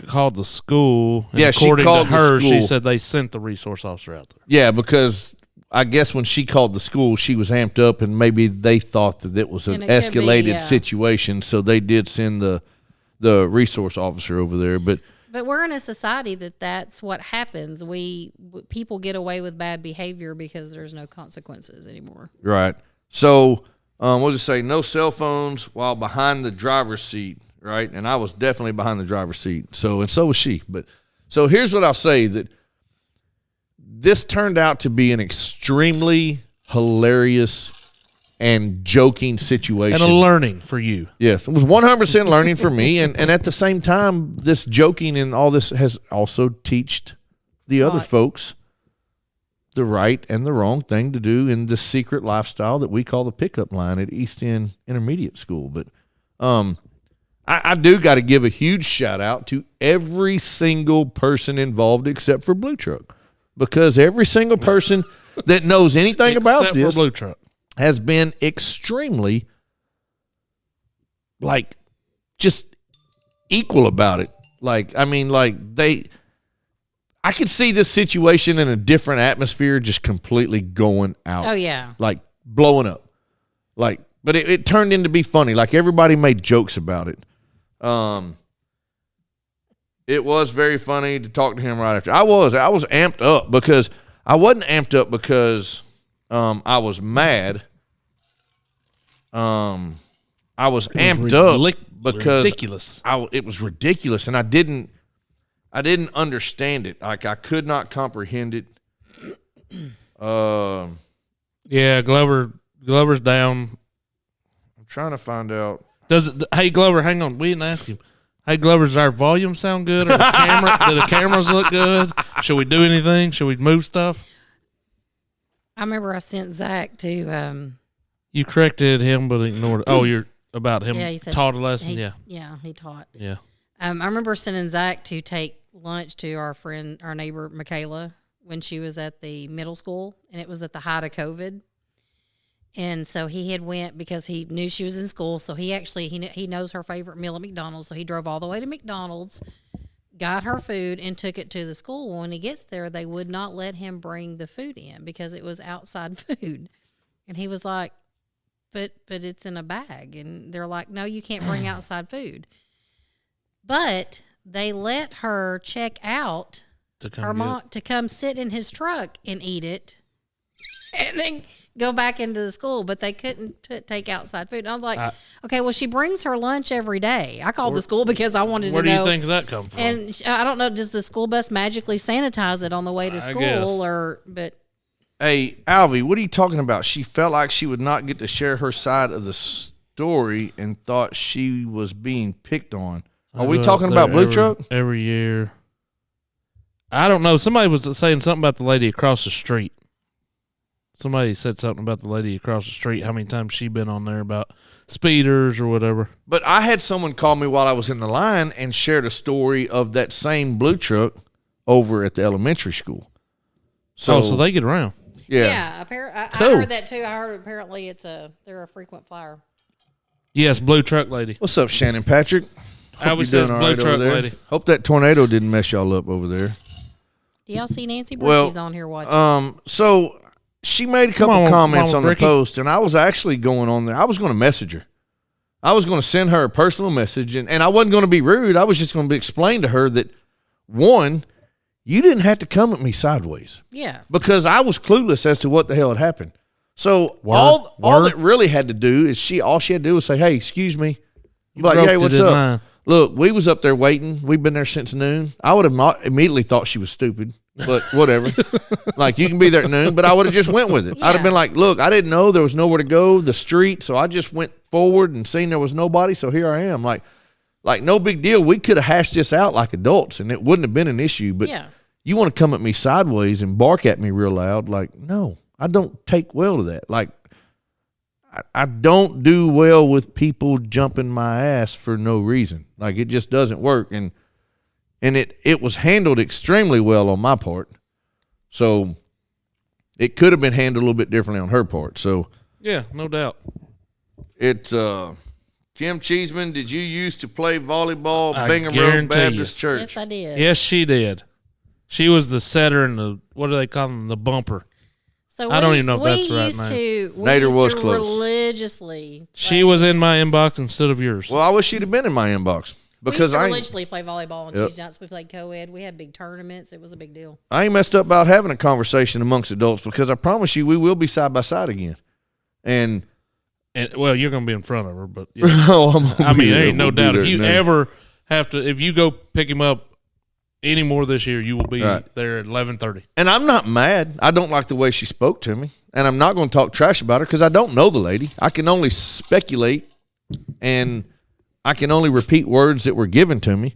called the school. And Yeah, she according called to the her, she school. said they sent the resource officer out there. Yeah, because I guess when she called the school, she was amped up, and maybe they thought that it was an And it could be, escalated yeah. situation, so they did send the resource officer over there. But we're in a society that's what happens. People get away with bad behavior because there's no consequences anymore. right, so we'll just say no cell phones while behind the driver's seat, right? And I was definitely behind the driver's seat. So was she. But so here's what I'll say, that this turned out to be an extremely hilarious and joking situation. And a learning for you. Yes, it was 100% learning for me. And at the same time, this joking and all this has also taught the other Right. folks the right and the wrong thing to do in the secret lifestyle that we call the pickup line at East End Intermediate School. But I do got to give a huge shout out to every single person involved except for Blue Truck, because every single person that knows anything about Except for this Blue Truck. has been extremely, like, just equal about it. Like, I mean, like, I could see this situation in a different atmosphere just completely going out. Oh yeah. Like, blowing up. Like, but it turned into be funny. Like, everybody made jokes about it. It was very funny to talk to him right after. I was amped up, because I wasn't amped up because I was mad. I was amped up because ridiculous. it was ridiculous, and I didn't understand it. Like, I could not comprehend it. Yeah, Glover's down. I'm trying to find out. Hey, Glover, hang on. We didn't ask him. Hey, Glover, does our volume sound good? Or do the cameras look good? Should we do anything? Should we move stuff? I remember I sent Zach to You corrected him, but ignored. Oh, you're about him. Yeah, he said taught a lesson. he, Yeah, yeah, he taught. yeah. I remember sending Zach to take lunch to our neighbor Michaela when she was at the middle school, and it was at the height of COVID. And so he had went because he knew she was in school. So he knows her favorite meal at McDonald's. So he drove all the way to McDonald's, got her food, and took it to the school. When he gets there, they would not let him bring the food in because it was outside food. And he was like, but it's in a bag. And they're like, no, you can't bring outside food. But they let her check out To come her get mom to come sit in his truck and eat it, and then go back into the school. But they couldn't take outside food. And I'm like, okay, well, she brings her lunch every day. I called the school because I wanted Where to do know. you think that come from? And I don't know, does the school bus magically sanitize it on the way to I school, guess. but Hey, Alvy, what are you talking about? She felt like she would not get to share her side of the story and thought she was being picked on. Are we talking about Blue Truck? Every year. I don't know. Somebody was saying something about the lady across the street. Somebody said something about the lady across the street, how many times she been on there about speeders or whatever. But I had someone call me while I was in the line and shared a story of that same Blue Truck over at the elementary school. So they get around. Yeah. I Cool. heard that too. I heard apparently they're a frequent flyer. Yes, Blue Truck lady. What's up, Shannon Patrick? Alvy you says doing all Blue right over Truck there? lady. Hope that tornado didn't mess y'all up over there. Do y'all see Nancy Well, Bricky's on here watching? So she made a couple on, comments Mama on the Bricky. post, and I was actually going on there. I was going to message her. I was going to send her a personal message, and I wasn't going to be rude. I was just going to explain to her that, one, you didn't have to come at me sideways Yeah. because I was clueless as to what the hell had happened. So all that really had to do is all she had to do was say, "Hey, excuse me." Be like, roped "Hey, it what's in up?" line. Look, we was up there waiting. We've been there since noon. I would have not immediately thought she was stupid, but whatever. Like, you can be there at noon, but I would have just went with it. I'd have been like, look, I didn't know there was nowhere to go, the street, so I just went forward and seen there was nobody, so here I am. Like no big deal. We could have hashed this out like adults, and it wouldn't have been an issue, but Yeah. you want to come at me sideways and bark at me real loud, like, no, I don't take well to that. Like, I don't do well with people jumping my ass for no reason. Like, it just doesn't work. And it was handled extremely well on my part. So it could have been handled a little bit differently on her part. So Yeah, no doubt. it's Kim Cheeseman, did you used to play volleyball I Bingham Road guarantee Baptist you. Church? Yes, I did. Yes, she did. She was the setter and the, what do they call them? The bumper. So I don't even know if that's the right Nader was close. Religiously. She was in my inbox instead of yours. Well, I wish she'd have been in my inbox We because used to I religiously play volleyball on Yep. Tuesday nights. We played co-ed. We had big tournaments. It was a big deal. ain't messed up about having a conversation amongst adults because I promise you we will be side by side again. And Well, you're going to be in front of her, but yeah. I I mean, there ain't no doubt. If you ever have to, if you go pick him up any more this year, you will be Right. there at 11:30. And I'm not mad. I don't like the way she spoke to me. And I'm not going to talk trash about her because I don't know the lady. I can only speculate and I can only repeat words that were given to me.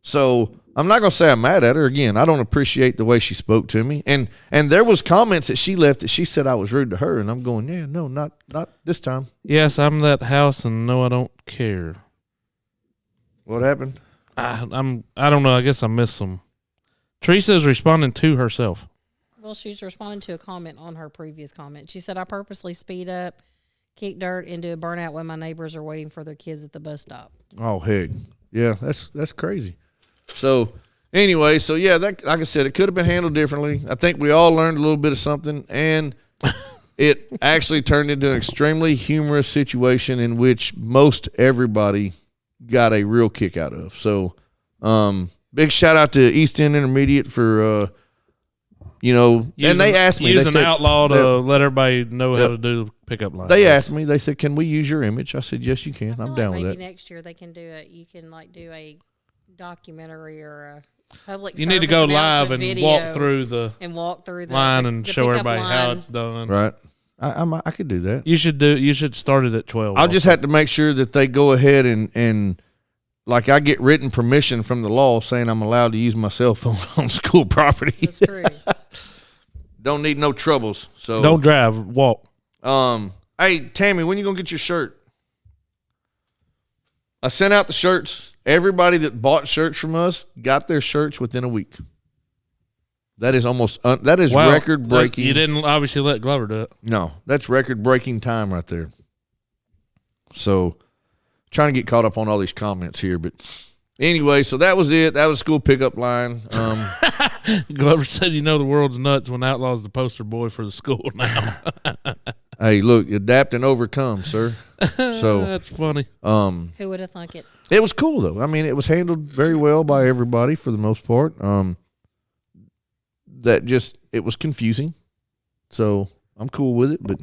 So I'm not going to say I'm mad at her. Again, I don't appreciate the way she spoke to me. And there was comments that she left that she said I was rude to her. And I'm going, yeah, no, not this time. Yes, I'm that house, and no, I don't care. What happened? I don't know. I guess I missed some. Teresa is responding to herself. Well, she's responding to a comment on her previous comment. She said, I purposely speed up, kick dirt, and do a burnout when my neighbors are waiting for their kids at the bus stop. Oh, heck. Yeah, that's crazy. So, anyway, so yeah, that, like I said, it could have been handled differently. I think we all learned a little bit of something, and it actually turned into an extremely humorous situation in which most everybody got a real kick out of. So, big shout out to East End Intermediate for, and they asked me. Use They an said, outlaw to let everybody know how to do the pickup line. they asked me, they said, can we use your image? I said, yes, you can. I feel I'm like down with maybe that. next year they can do it. You can do a documentary or a public. You need to service go announcement live and video walk through the line and the show pickup everybody how line. it's done. Right. I could do that. You should start it at 12. I'll just have to make sure that they go ahead and like I get written permission from the law saying I'm allowed to use my cell phone on school property. That's true. Don't need no troubles. So don't drive, walk. Hey Tammy, when you gonna get your shirt? I sent out the shirts. Everybody that bought shirts from us got their shirts within a week. That is Wow. record breaking. You didn't obviously let Glover do it. No, that's record breaking time right there. So, trying to get caught up on all these comments here, but anyway, so that was it. That was school pickup line. Glover said, the world's nuts when Outlaw's the poster boy for the school now. Hey, look, adapt and overcome, sir. So that's funny. Who would have thunk it? it was cool though. I mean, it was handled very well by everybody for the most part. It was confusing. So I'm cool with it, but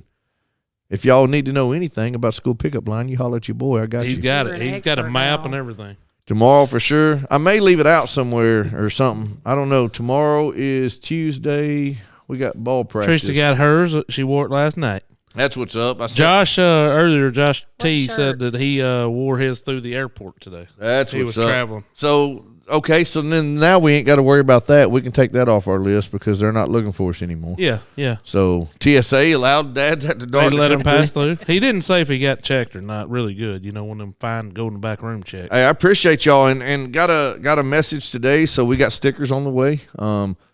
if y'all need to know anything about school pickup line, you holler at your boy. I got He's you. got You're it. an He's got a expert map now. and everything. Tomorrow for sure. I may leave it out somewhere or something. I don't know. Tomorrow is Tuesday. We got ball practice. Teresa got hers. She wore it last night. That's what's up. I said, Josh Josh T shirt? said that he wore his through the airport today. that's He what's was up. traveling. So, okay, so then now we ain't got to worry about that. We can take that off our list because they're not looking for us anymore. Yeah, yeah. So TSA allowed dads at the They door to let come him pass through. He didn't say if he got checked or not. Really good. One of them fine go in the back room check. Hey, I appreciate y'all and got a message today. So we got stickers on the way.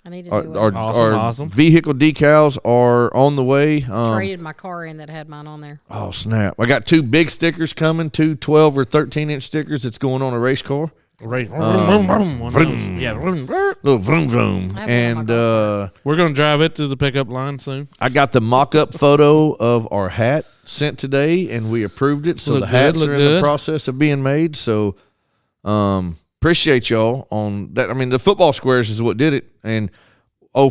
I need to do one. Awesome. Vehicle decals are on the way. Traded my car in that had mine on there. Oh snap! I got 2 big stickers coming, 2 12 or 13-inch stickers that's going on a race car. Right. One of those. Yeah. Little vroom vroom. I have one on my And golf We're going to drive it to the pickup line soon. I got the mock-up photo of our hat sent today, and we approved it. So Look the good, hats look are in the good. process of being made. So appreciate y'all on that. I mean, the football squares is what did it. And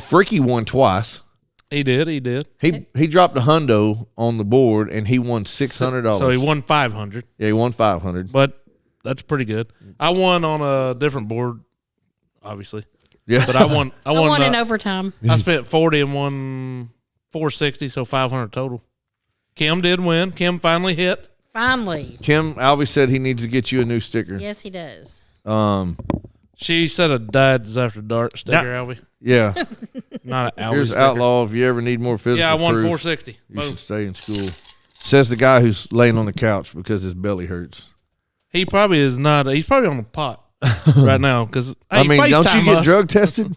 Freaky won twice. He did. He dropped a hundo on the board, and he won $600. So he won $500, Yeah, he won $500. but that's pretty good. I won on a different board, obviously, Yeah, but I won. I won in overtime. I spent 40 and won 460, so 500 total. Kim did win. Kim finally hit. Finally. Kim Albie said he needs to get you a new sticker. Yes, he does. She said a Dad's After Dark sticker, Albie. Yeah. Not an Albie Here's sticker. Outlaw. If you ever need more physical Yeah, I won proof, 460. you Boom. should stay in school. Says the guy who's laying on the couch because his belly hurts. He probably is not. He's probably on a pot right now because I mean, don't you get drug tested?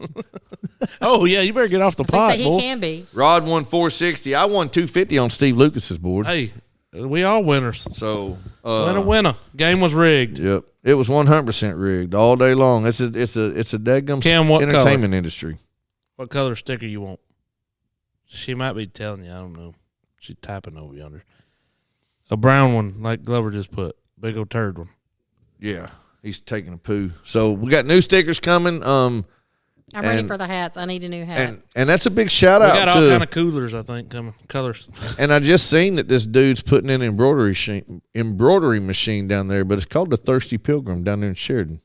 Oh yeah, you better get off the They pot, say he boy. can be. Rod won 460. I won 250 on Steve Lucas's board. Hey, We all winners. So Winner. Game was rigged. Yep, it was 100% rigged all day long. It's a dadgum Cam, what entertainment industry. What color sticker you want? She might be telling you. I don't know. She's typing over yonder. A brown one, like Glover just put. Big old turd one. Yeah, he's taking a poo. So we got new stickers coming. I'm ready for the hats. I need a new hat. And that's a big shout We out got to. all kind of coolers, I think, coming. Colors. And I just seen that this dude's putting in an embroidery machine down there, but it's called the Thirsty Pilgrim down there in Sheridan.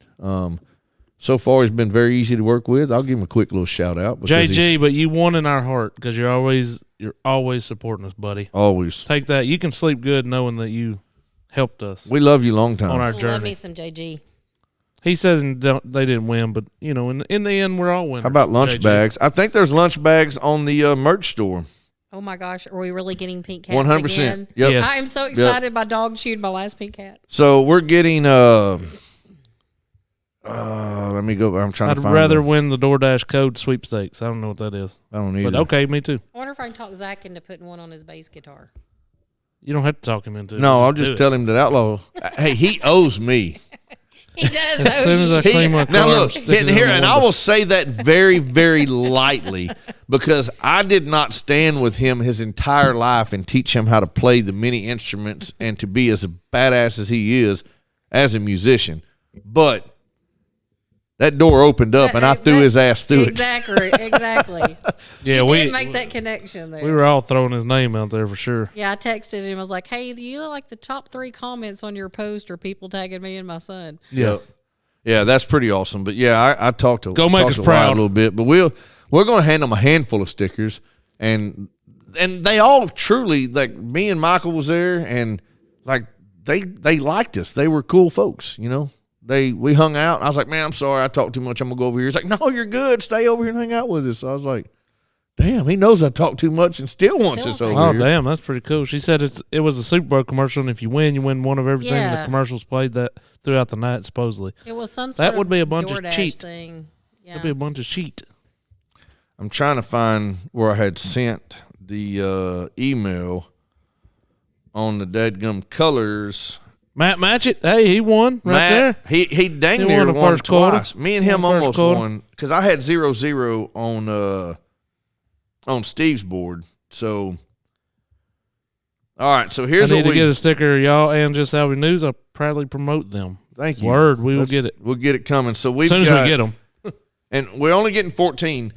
So far, he's been very easy to work with. I'll give him a quick little shout out. JG, but you won in our heart because you're always supporting us, buddy. Always. Take that. You can sleep good knowing that you helped us. We love you long time. On our Love journey. me some JG. He says they didn't win, but in the end, we're all winners. How about lunch JG. bags? I think there's lunch bags on the merch store. Oh my gosh, are we really getting pink cats 100%. again? Yep. Yes. I am so excited. My dog chewed my last pink cat. So we're getting let me go. I'm trying I'd to find rather them. win the DoorDash code sweepstakes. I don't know what that is. I don't either. But okay, me too. I wonder if I can talk Zach into putting one on his bass guitar. You don't have to talk him into it. No, I'll do just it. tell him that Outlaw. Hey, he owes me. He does. As soon as I clean my Now car, look, stick it in here, the and I window. will say that very, very lightly because I did not stand with him his entire life and teach him how to play the many instruments and to be as badass as he is as a musician. But that door opened up and I threw his ass through Exactly. Yeah, He we did make that connection there. we were all throwing his name out there for sure. Yeah, I texted him. I was like, "Hey, you like the top 3 comments on your post or people tagging me and my son?" Yeah. Yeah, that's pretty awesome. But yeah, I talked to Go make talked us to proud. Wyatt a little bit, but we're going to hand them a handful of stickers, and they all truly, like, me and Michael was there, and like they liked us. They were cool folks, you know. We hung out. I was like, man, I'm sorry, I talked too much. I'm gonna go over here. He's like, no, you're good. Stay over here and hang out with us. So I was like, damn, he knows I talk too much and still wants us over Oh here. damn, that's pretty cool. She said it was a Super Bowl commercial, and if you win one of everything. Yeah. The commercials played that throughout the night, supposedly. It was some sort That would of be a bunch of DoorDash cheat. thing. Yeah. That'd be a bunch of cheat. I'm trying to find where I had sent the email on the dadgum colors. Matt Matchett, hey, he won right there. He dang He near won the won first quarter. twice. Me and him Won first almost quarter. won because I had 0-0 on Steve's board. So, all right. So I here's need what to we get a sticker, y'all, and just Alvin News. I'll proudly promote them. thank you. Word, we will get it. We'll get it coming. So we've As soon as got, we get them. and we're only getting 14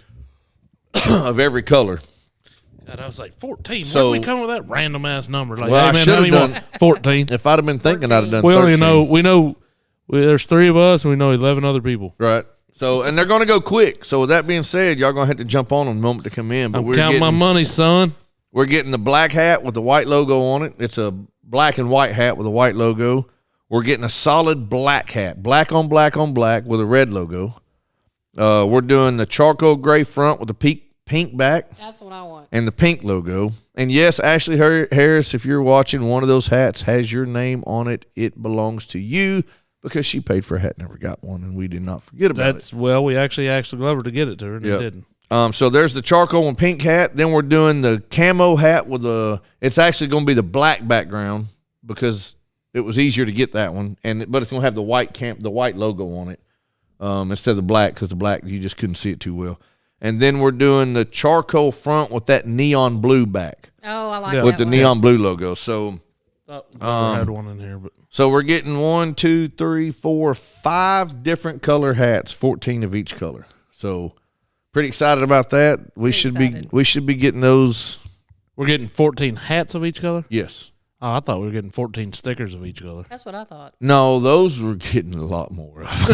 of every color. God, I was like 14. So- Where did we come with that random ass number? Like, Well, I hey man, should've how many done- want? 14. If I'd have been thinking, I'd have done. We only 13. know there's 3 of us, and we know 11 other people. Right. So, and they're going to go quick. So, with that being said, y'all going to have to jump on them the moment to come in. But I'm we're counting my getting, money, son. we're getting the black hat with the white logo on it. It's a black and white hat with a white logo. We're getting a solid black hat, black on black on black with a red logo. We're doing the charcoal gray front with the pink back That's what I want. and the pink logo. And yes, Ashley Harris, if you're watching, one of those hats has your name on it. It belongs to you because she paid for a hat, never got one, and we did not forget about it. Well, we actually asked the Glover to get it to her, and Yep. he didn't. So there's the charcoal and pink hat. Then we're doing the camo hat with it's actually going to be the black background because it was easier to get that one, but it's going to have the white logo on it instead of the black because the black you just couldn't see it too well. And then we're doing the charcoal front with that neon blue back Oh, I like Yeah. that with the one. neon blue logo. So I had one in here, but we're getting 1, 2, 3, 4, 5 different color hats, 14 of each color. So pretty excited about that. We should be getting those. we're getting 14 hats of each color. Yes. Oh, I thought we were getting 14 stickers of each color. That's what I thought. No, those were getting a lot more of.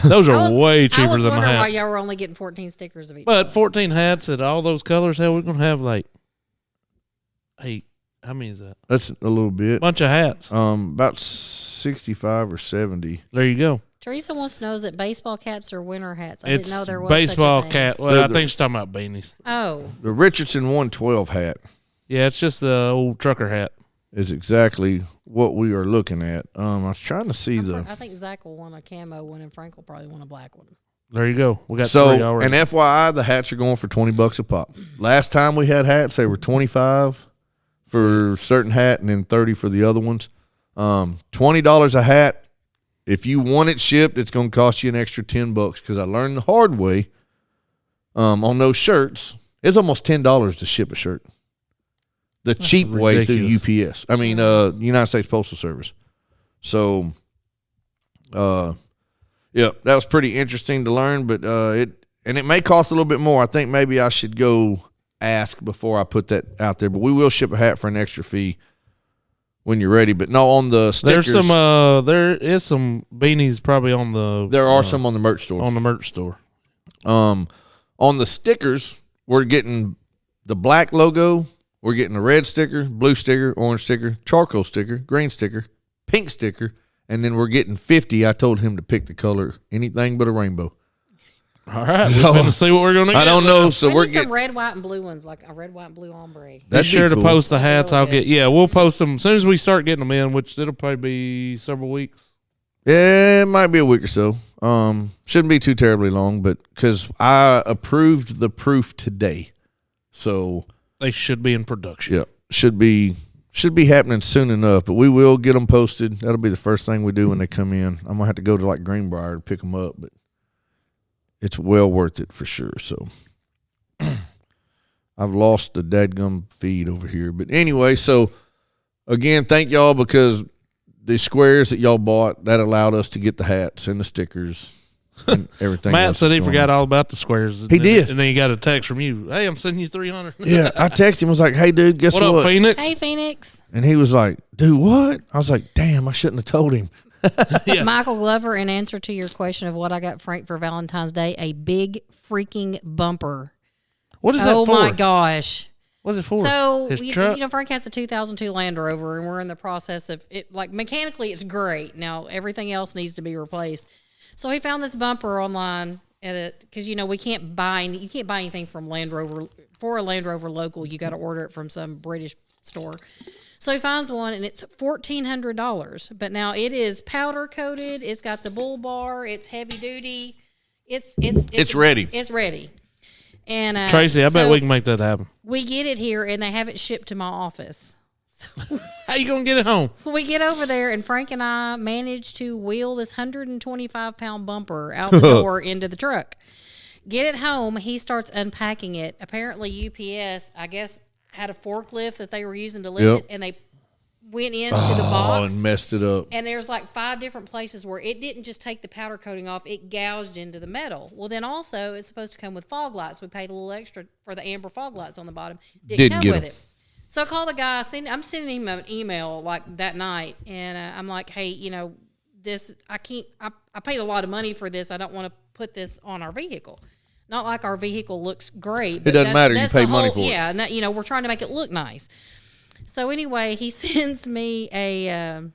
Those are I was, way I cheaper was than my wondering why hats. y'all were only getting 14 stickers of each. But 14 hats at all those colors, hell, we're gonna have like, hey, how many is that? That's a little bit. Bunch of hats. About 65 or 70. There you go. Teresa wants to know that baseball caps are winter hats. I It's didn't know there was baseball such a thing. cap. Well, They're I the- think she's talking about beanies. Oh, The Richardson 112 hat Yeah, it's just the old trucker hat. is exactly what we are looking at. I was trying to see I think Zach will want a camo one, and Frank will probably want a black one. There you go. We got 3 So, already. and FYI, the hats are going for $20 a pop. Last time we had hats, they were 25. for certain hat and then 30 for the other ones. $20 a hat. If you want it shipped, it's going to cost you an extra $10 because I learned the hard way on those shirts. It's almost $10 to ship a shirt. That's cheap way through UPS. I mean, United States Postal Service. So, yeah, that was pretty interesting to learn, but it may cost a little bit more. I think maybe I should go ask before I put that out there, but we will ship a hat for an extra fee when you're ready. But no, on the stickers, there is some beanies probably on the. There are some on the merch store. On the merch store. On the stickers, we're getting the black logo. We're getting a red sticker, blue sticker, orange sticker, charcoal sticker, green sticker, pink sticker, and then we're getting 50. I told him to pick the color, anything but a rainbow. All right, we're going to see what we're going to get. I don't know, so we're getting some red, white, and blue ones, like a red, white, and blue ombre. Be sure to post the hats. We'll post them as soon as we start getting them in, which it'll probably be several weeks. Yeah, it might be a week or so. Shouldn't be too terribly long, but because I approved the proof today, so they should be in production. Yeah, should be happening soon enough. But we will get them posted. That'll be the first thing we do when they come in. I'm gonna have to go to like Greenbrier to pick them up, but it's well worth it for sure. So I've lost the dadgum feed over here, but anyway. So again, thank y'all because the squares that y'all bought that allowed us to get the hats and the stickers. And everything. Matt said he forgot all about the squares. He did. And then he got a text from you. Hey, I'm sending you 300. Yeah, I texted him. I was like, hey, dude, guess what? What up, Phoenix? Hey, Phoenix. And he was like, dude, what? I was like, damn, I shouldn't have told him. Yeah. Michael Glover, in answer to your question of what I got Frank for Valentine's Day, a big freaking bumper. What is that for? Oh, my gosh. What's it for? So, His you truck? know, Frank has a 2002 Land Rover, and we're in the process of it. Like, mechanically, it's great. Now, everything else needs to be replaced. So he found this bumper online at it because you can't buy anything from Land Rover for a Land Rover local. You got to order it from some British store. So he finds one and it's $1,400. But now it is powder coated. It's got the bull bar. It's heavy duty. It's ready. It's ready. And Tracy, I bet we can make that happen. We get it here and they have it shipped to my office. How you gonna get it home? We get over there, and Frank and I managed to wheel this 125-pound bumper out the door into the truck. Get it home. He starts unpacking it. Apparently, UPS, I guess, had a forklift that they were using to lift it, and they went into the box and messed it up. And there's like 5 different places where it didn't just take the powder coating off; it gouged into the metal. Well, then also it's supposed to come with fog lights. We paid a little extra for the amber fog lights on the bottom. Didn't come with it. So I call the guy. I'm sending him an email like that night, and I'm like, "Hey, this I can't. I paid a lot of money for this. I don't want to put this on our vehicle. Not like our vehicle looks great. But it doesn't matter. You pay money for it. Yeah, and we're trying to make it look nice. So anyway, he sends me a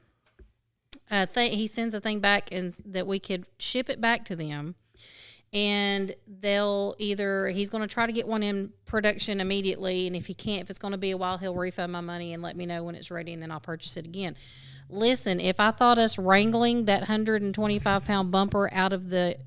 thing. He sends a thing back, and that we could ship it back to them. And he's going to try to get one in production immediately. And if he can't, if it's going to be a while, he'll refund my money and let me know when it's ready, and then I'll purchase it again. Listen, if I thought us wrangling that 125-pound bumper out of the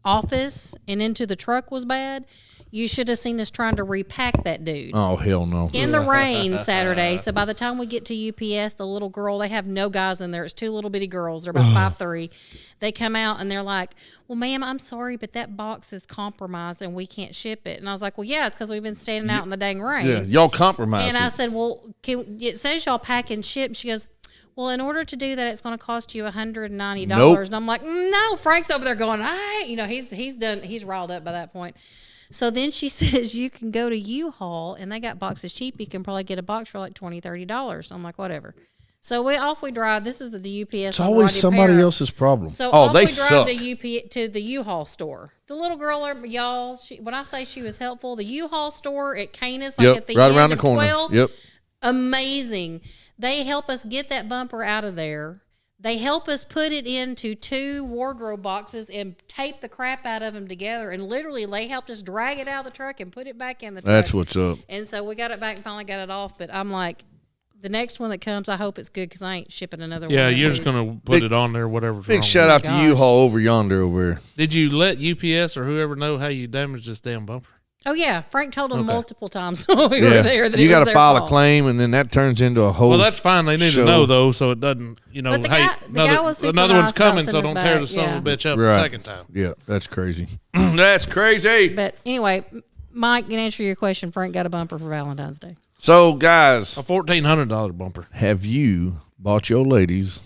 office and into the truck was bad, you should have seen us trying to repack that dude. Oh, hell no. In the rain Saturday. So by the time we get to UPS, the little girl, they have no guys in there. It's 2 little bitty girls. They're about 5'3". They come out and they're like, well, ma'am, I'm sorry, but that box is compromised and we can't ship it. And I was like, well, yeah, it's because we've been standing out in the dang rain. Yeah, y'all compromised And it. I said, well, it says y'all pack and ship. And she goes, well, in order to do that, it's going to cost you $190. Nope. And I'm like, no. Frank's over there going, he's riled up by that point. So then she says, you can go to U-Haul, and they got boxes cheap. You can probably get a box for like $20, $30. I'm like, whatever. So off we drive. This is the UPS. It's always somebody else's problem. So they we suck. drive to the U-Haul store. The little girl, y'all, when I say she was helpful, the U-Haul store at Canis, like at the right end around the of corner. 12, Yep. amazing. They help us get that bumper out of there. They help us put it into 2 wardrobe boxes and tape the crap out of them together. And literally, they helped us drag it out of the truck and put it back in the truck. That's what's up. And so we got it back and finally got it off. But I'm like, the next one that comes, I hope it's good because I ain't shipping another one. Yeah, you're just going to put it on there, whatever. Big shout out to U-Haul over yonder over there. Did you let UPS or whoever know how you damaged this damn bumper? Oh yeah, Frank told them multiple times when we were there that you got to file a claim, and then that turns into a whole. Well, that's fine. They need show. to know though, so it doesn't. But the guy was super another nice one's coming, about so sending don't us tear back, the son of a bitch up Right. the second time. Yeah, that's crazy. That's crazy. But anyway, Mike, can answer your question. Frank got a bumper for Valentine's Day. So, guys, A $1,400 bumper. have you bought your ladies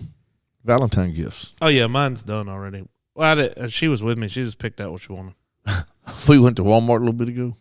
Valentine gifts? Oh yeah, mine's done already. Well, she was with me. She just picked out what she wanted. We went to Walmart a little bit ago.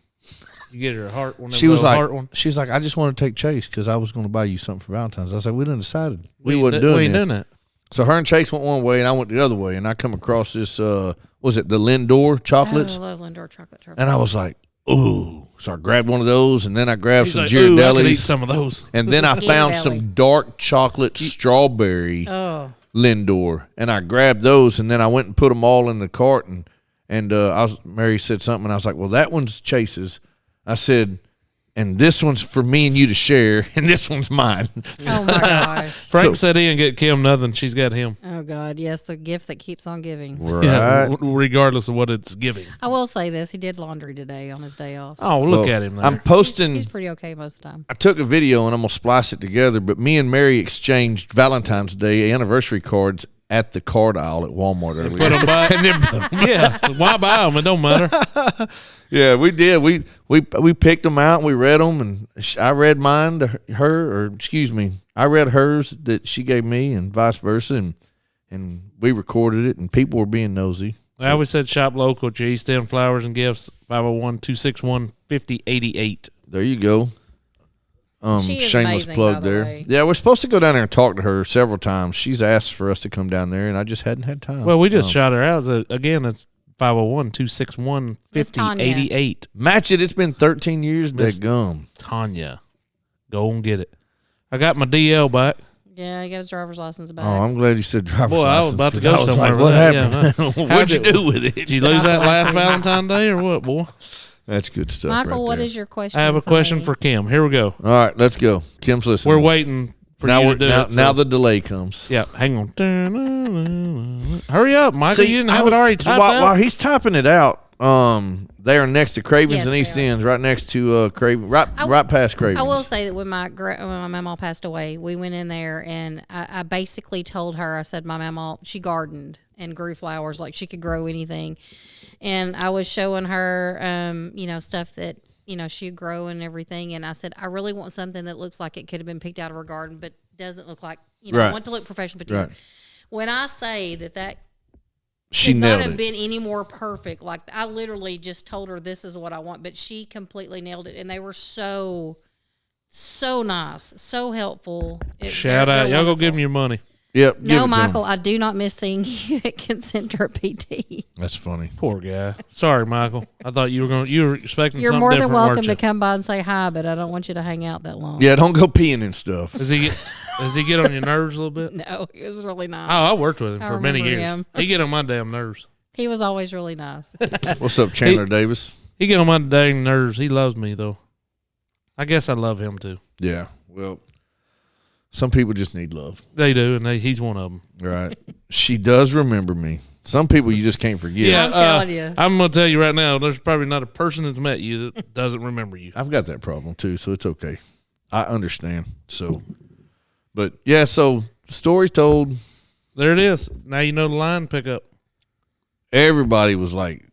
You get her a heart one. She was like, heart one. she's like, I just want to take Chase because I was going to buy you something for Valentine's. I was like, we done decided we ain't wasn't do- doing we ain't this. doing that. So her and Chase went one way, and I went the other way, and I come across this. Was it the Lindor chocolates? Oh, those Lindor chocolate truffles. And I was like, ooh. So I grabbed one of those, and then I grabbed He's some like, ooh, I could eat Ghirardellis, some of those. and then I found some dark chocolate strawberry Oh, Lindor, and I grabbed those, and then I went and put them all in the cart, and Mary said something, and I was like, well, that one's Chase's. I said, and this one's for me and you to share, and this one's mine. oh my gosh. Frank said he didn't get Kim nothing. She's got him. Oh God, yes, the gift that keeps on giving. Right. Yeah, regardless of what it's giving. I will say this: he did laundry today on his day off. Oh, look Well, at him. Now. I'm posting. He's pretty okay most of the time. I took a video, and I'm gonna splice it together. But me and Mary exchanged Valentine's Day anniversary cards at the card aisle at Walmart earlier. Put 'em by. Yeah, why buy them? It don't matter. Yeah, we did. We picked them out. We read them, and I read mine to her, or excuse me, I read hers that she gave me, and vice versa, and we recorded it, and people were being nosy. I always said shop local at your East End Flowers and Gifts, 501-261-5088. There you go. She is Shameless amazing, plug by the there. way. Yeah, we're supposed to go down there and talk to her several times. She's asked for us to come down there, and I just hadn't had time. Well, we just shot her out. Again, it's 501-261-5088. Match it. It's been 13 years. Miss- That gum. Tanya, go and get it. I got my DL back. Yeah, he got his driver's license back. Oh, I'm glad you said driver's Boy, I was license, about to 'cause go I was somewhere like, with what that, happened? yeah, huh? What'd you do with it? Did you lose that last Valentine's Day or what, boy? That's good stuff. Michael, right what there. is your question? I have a question me? for Kim. Here we go. All right, let's go. Kim's listening. We're waiting for now. you We're to do now, it. now so- the delay comes. Yeah, hang on. Hurry up, Michael. See, you didn't have it already typed while, out? while he's typing it out, they are next to Cravings Yes, and they East are. Ends, right next to Craving, right past Cravings. I will say that when my mama passed away, we went in there and I basically told her, I said my mama, she gardened and grew flowers like she could grow anything, and I was showing her, stuff that she'd grow and everything, and I said I really want something that looks like it could have been picked out of her garden, but doesn't look like I Right. want to look professional. But Right. when I say that She could not nailed have it. been any more perfect. Like I literally just told her this is what I want, but she completely nailed it, and they were so nice, so helpful. Shout out. Y'all go give him your money. Yep. give it No, to Michael, him. I do not miss seeing you at Concentra PT. That's funny. Poor guy. Sorry, Michael. I thought you were expecting You're something more than different, welcome weren't to you? come by and say hi, but I don't want you to hang out that long. Yeah, don't go peeing and stuff. Does he get on your nerves a little bit? No, it was really nice. Oh, I worked with him I for many remember years. him. He get on my damn nerves. He was always really nice. What's up, Chandler Davis? He get on my dang nerves. He loves me though. I guess I love him too. Yeah. Well, some people just need love. They do, and he's one of them. Right. She does remember me. Some people you just can't forget. Yeah, I'm telling you. I'm gonna tell you right now. There's probably not a person that's met you that doesn't remember you. I've got that problem too, so it's okay. I understand. So, but yeah, so stories told. There it is. Now you know the line pickup. Everybody was like,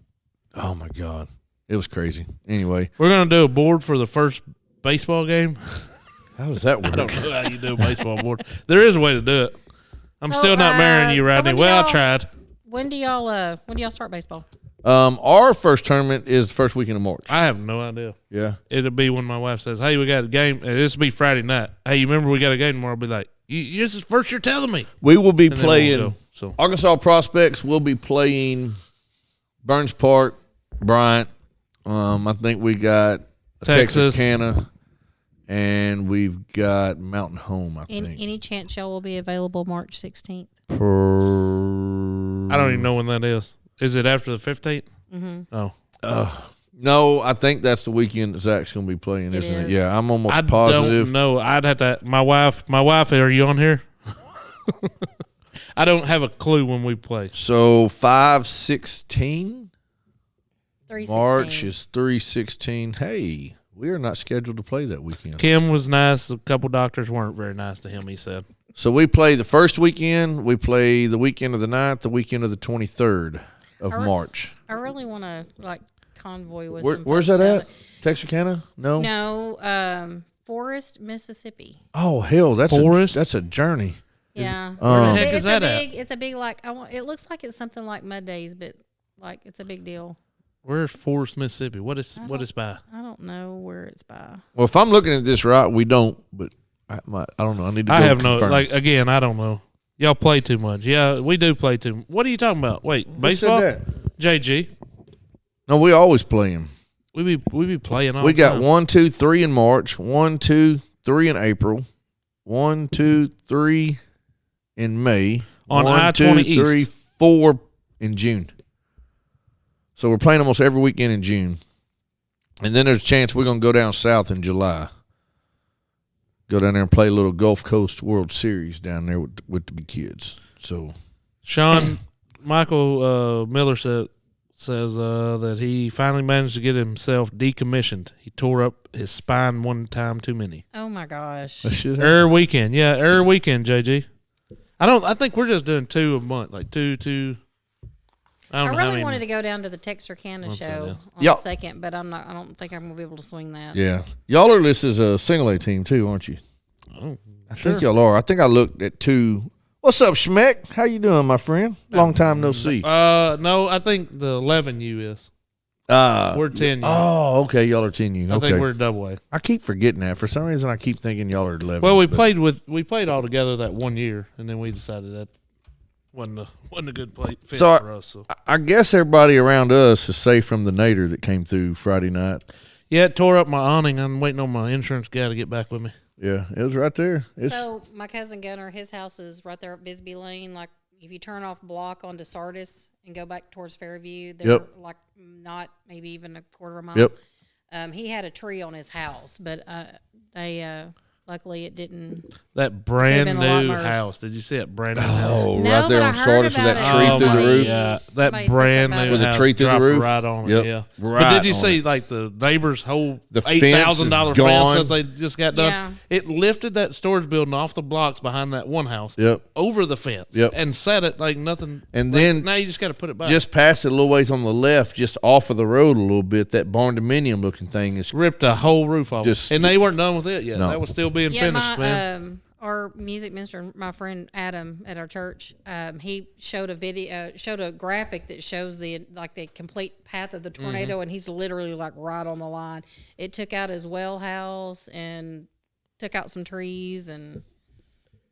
"Oh my god, it was crazy." Anyway, We're gonna do a board for the first baseball game. how does that work? I don't know how you do a baseball board. There is a way to do it. I'm So, still not marrying you, so Rodney. when do Well, I y'all- tried. When do y'all start baseball? Our first tournament is the first weekend of March. I have no idea. Yeah. It'll be when my wife says, "Hey, we got a game." And this will be Friday night. Hey, you remember we got a game tomorrow? I'll be like, "This is first you're telling me." We will be And then we'll playing go. So Arkansas Prospects. Will be playing Burns Park, Bryant. I think we got Texas. Texarkana, and we've got Mountain Home. I think. Any chance y'all will be available March 16th? I don't even know when that is. Is it after the 15th? Mm-hmm. Oh, No, I think that's the weekend that Zach's going to be playing, It isn't it? is. Yeah, I'm almost I positive. don't know. I'd have to. My wife. Are you on here? I don't have a clue when we play. So 5/16. March is 3/16. Hey, we are not scheduled to play that weekend. Kim was nice. A couple doctors weren't very nice to him, he said. So we play the first weekend. We play the weekend of the 9th, the weekend of the 23rd of March. I really want to convoy with some Where's folks that down at? Texarkana? No. No, Forest, Mississippi. Oh hell, that's Forest? that's a journey. Yeah. Where the heck is that at? It's a big it looks like it's something like Mud Days, but it's a big deal. Where's Forest, Mississippi? What is by? I don't know where it's by. Well, if I'm looking at this right, we don't. But I don't know. I need to. I go have confirm. again. I don't know. Y'all play too much. Yeah, we do play too. What are you talking about? Wait, Who baseball? said that? JG. No, we always play them. We be playing all We the got time. 1, 2, 3 in March, 1, 2, 3 in April, 1, 2, 3 in May, On 1, I-20 2, 3, East. 4 in June. So we're playing almost every weekend in June, and then there's a chance we're gonna go down south in July. Go down there and play a little Gulf Coast World Series down there with the big kids. So Sean Michael Miller says that he finally managed to get himself decommissioned. He tore up his spine one time too many. Oh my gosh. that shit. Every weekend, every weekend, JG. I think we're just doing 2 a month, like two. I I don't know how really many. wanted to go down to the Texarkana Once show on Y'all- the 2nd, but I don't think I'm gonna be able to swing that. Yeah, y'all are listed as a single A team too, aren't you? Oh, I think y'all are. I think I looked at 2. What's up, Schmeck? How you doing, my friend? Long time no see. no, I think the 11U is. We're 10U. Oh, okay. Y'all are 10U. I Okay. think we're double A. I keep forgetting that. For some reason, I keep thinking y'all are 11. Well, we but- played all together that 1 year, and then we decided that wasn't a good fit So for us. So I guess everybody around us is safe from the nader that came through Friday night. yeah, it tore up my awning. I'm waiting on my insurance guy to get back with me. Yeah, it was right there. It's So my cousin Gunner, his house is right there at Bisbee Lane. Like if you turn off Block onto Sardis and go back towards Fairview, they're Yep. like not maybe even a quarter of a mile. Yep. He had a tree on his house, but they luckily it didn't. That brand been a lot new worse. house. Did you see that brand new house? oh, No, right there but on I heard Sardis with about that it. tree Oh, through the my roof. Yeah, Somebody that said brand something new With a house tree through the dropped roof? right on Yep. it. Yeah, Right but did you on see it. like the neighbor's whole The fence is $8,000 fence gone. that they just got done? Yeah. It lifted that storage building off the blocks behind that one house. Yep. Over the fence. Yep. And set it like nothing. And like, then now you just got to put it back. Just past it a little ways on the left, just off of the road a little bit, that barn dominium looking thing is ripped a whole roof off. Just- And they weren't done with it yet. No. That was still being Yeah, finished, man. our music minister, my friend Adam at our church, he showed a graphic that shows the complete path of the tornado, and he's literally like right on the line. It took out his well house and took out some trees and.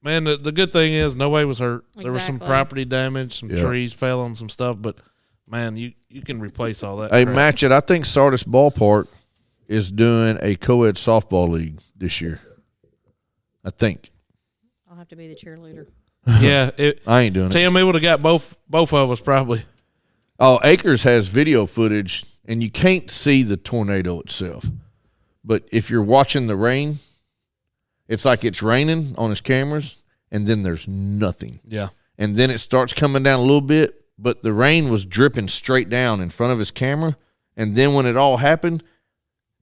Man, the good thing is nobody was hurt. There was some Exactly. property damage, some Yeah. trees fell on some stuff, but man, you can replace all that. Hey, crap. match it. I think Sardis Ballpark is doing a co-ed softball league this year. I think. I'll have to be the cheerleader. Yeah, I ain't doing it. Tim, it would have got both of us probably. Oh, Acres has video footage, and you can't see the tornado itself. But if you're watching the rain, it's like it's raining on his cameras, and then there's nothing. Yeah. And then it starts coming down a little bit, but the rain was dripping straight down in front of his camera. And then when it all happened,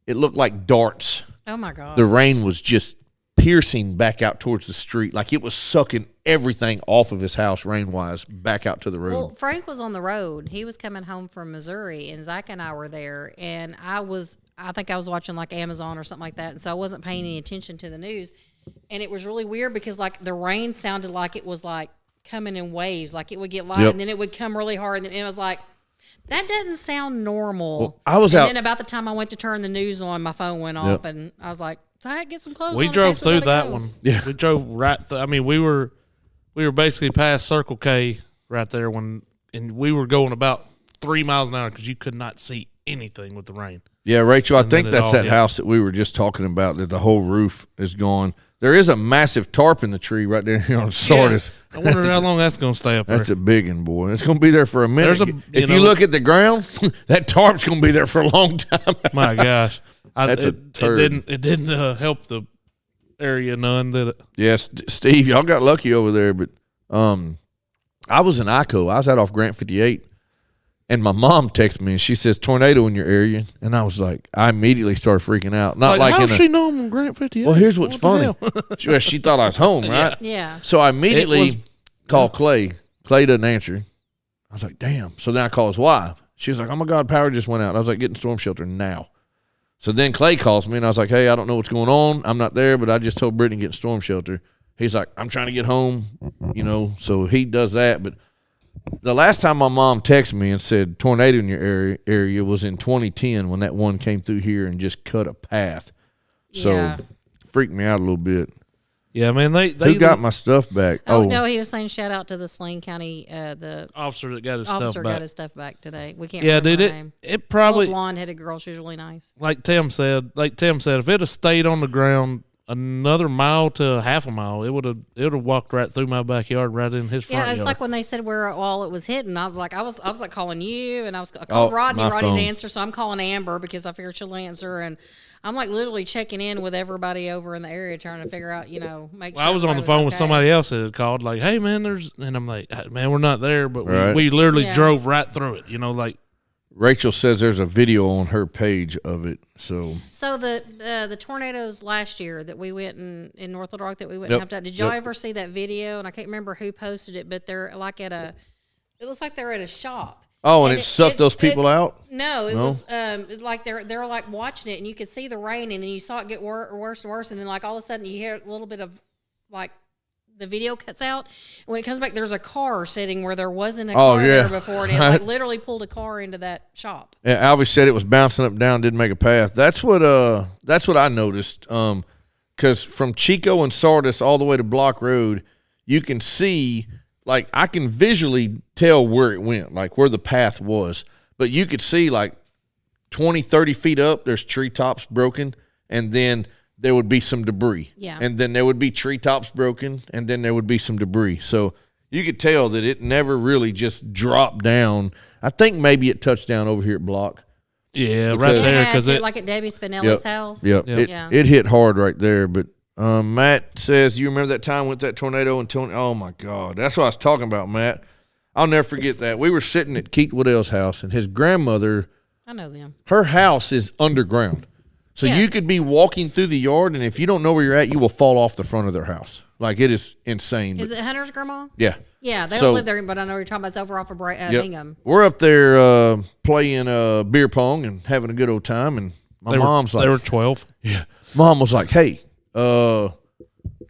it looked like darts. Oh my god! The rain was just piercing back out towards the street, like it was sucking everything off of his house rain-wise back out to the road. Well, Frank was on the road. He was coming home from Missouri, and Zach and I were there. And I think I was watching like Amazon or something like that, and so I wasn't paying any attention to the news. And it was really weird because like the rain sounded like it was like coming in waves, like it would get light Yep. and then it would come really hard, and then it was like that doesn't sound normal. Well, I was and out- then about the time I went to turn the news on, my phone went off, and I was like, Zach, get some clothes. We on in drove case we through gotta that go." one. Yeah. We drove right I mean, we were basically past Circle K right there and we were going about 3 miles an hour because you could not see anything with the rain. Yeah, Rachel, I And then think it that's all that hit. house that we were just talking about, that the whole roof is gone. There is a massive tarp in the tree right there here on Sardis. I wonder how long that's going to stay up there. That's a big one, boy. It's going to be there for a minute. There's a- if you you know- look at the ground, that tarp's going to be there for a long time. My gosh. That's a turd. It didn't help the area none, did it? Yes, Steve, y'all got lucky over there, but I was in ICO. I was out off Grant 58, And my mom texted me and she says, tornado in your area. And I was like, I immediately started freaking out. Not like how in does she know I'm on Grant 58? well, here's what's funny. What She thought I was home, right? Yeah. So I immediately was- called Clay. Clay doesn't answer. I was like, damn. So then I called his wife. She was like, oh my God, power just went out. I was like, get in storm shelter now. So then Clay calls me and I was like, hey, I don't know what's going on. I'm not there, but I just told Brittany to get in storm shelter. He's like, I'm trying to get home, so he does that. But the last time my mom texted me and said tornado in your area was in 2010 when that one came through here and just cut a path. So Yeah. freaked me out a little bit. Yeah, man, they Who got my stuff back? Oh, no, he was saying shout out to the Sling County, the officer that got his officer stuff got back. his stuff back today. We can't Yeah, remember dude, her it name. it probably Old blonde-headed girl. She was really nice. like Tim said, if it had stayed on the ground another mile to half a mile, it would have walked right through my backyard, right in his front Yeah, it's yard. like when they said where all it was hidden. I was like calling you, and I called Oh, Rodney. my Rodney phone. didn't answer, so I'm calling Amber because I figured she'll answer. And I'm like literally checking in with everybody over in the area, trying to figure out, make sure. I was on the everybody phone with okay. somebody else that had called, like, "Hey, man, and I'm like, "Man, we're not there," but Right. we literally Yeah. drove right through it. Like Rachel says there's a video on her page of it. So So the tornadoes last year that we went in North Little Rock that we went Yep. and helped out. Did y'all Yep. ever see that video? And I can't remember who posted it, but they're like it looks like they're at a shop. and it sucked those people out. No, it No? was like they're like watching it, and you could see the rain, and then you saw it get worse and worse, and then like all of a sudden you hear a little bit of like the video cuts out. And when it comes back, there's a car sitting where there wasn't a car yeah. there before, and it like literally pulled a car into that shop. Yeah, Alvy said it was bouncing up and down, didn't make a path. That's what I noticed. Because from Chico and Sardis all the way to Block Road, you can see, like, I can visually tell where it went, like where the path was. But you could see like 20, 30 feet up, there's treetops broken, and then there would be some debris. Yeah. And then there would be treetops broken, and then there would be some debris. So you could tell that it never really just dropped down. I think maybe it touched down over here at Block. yeah, Because- right It there had because to, it like at Debbie Spinelli's house. Yep. Yeah. It hit hard right there. But Matt says, you remember that time with that tornado and Tony? Oh, my God. That's what I was talking about, Matt. I'll never forget that. We were sitting at Keith Waddell's house, and his grandmother, I know them. her house is underground. So Yeah. you could be walking through the yard, and if you don't know where you're at, you will fall off the front of their house. Like, it is insane. Is But, it Hunter's grandma? yeah. Yeah, they So- don't live there, but I know what you're talking about. It's over off of Yep. Bingham. We're up there playing beer pong and having a good old time, and my mom's like, they were 12. yeah. Mom was like, hey,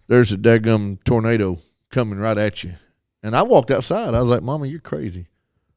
there's a daggum tornado coming right at you. And I walked outside. I was like, Mama, you're crazy.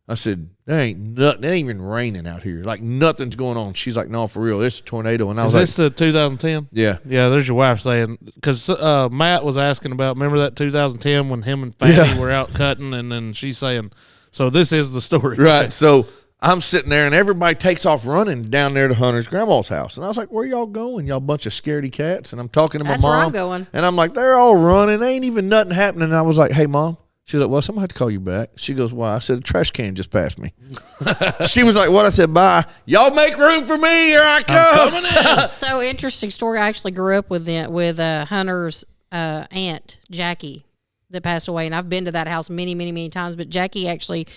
I said, there ain't nothing. It ain't even raining out here. Like, nothing's going on. She's like, no, for real. It's a tornado. And I Is was this the 2010? yeah. Yeah, there's your wife saying, because Matt was asking about, remember that 2010 when him and Fanny Yeah. were out cutting, and then she's saying, so this is the story. Right. Okay. So I'm sitting there, and everybody takes off running down there to Hunter's grandma's house. And I was like, where y'all going, y'all bunch of scaredy cats? And I'm talking to my That's mom. where I'm going. And I'm like, they're all running. Ain't even nothing happening. And I was like, hey, Mom. She's like, well, somebody had to call you back. She goes, why? I said, a trash can just passed me. She was like, what? I said, bye. Y'all make room for me. Here I come. So interesting story. I actually grew up with Hunter's aunt Jackie that passed away, and I've been to that house many, many, many times. But Jackie actually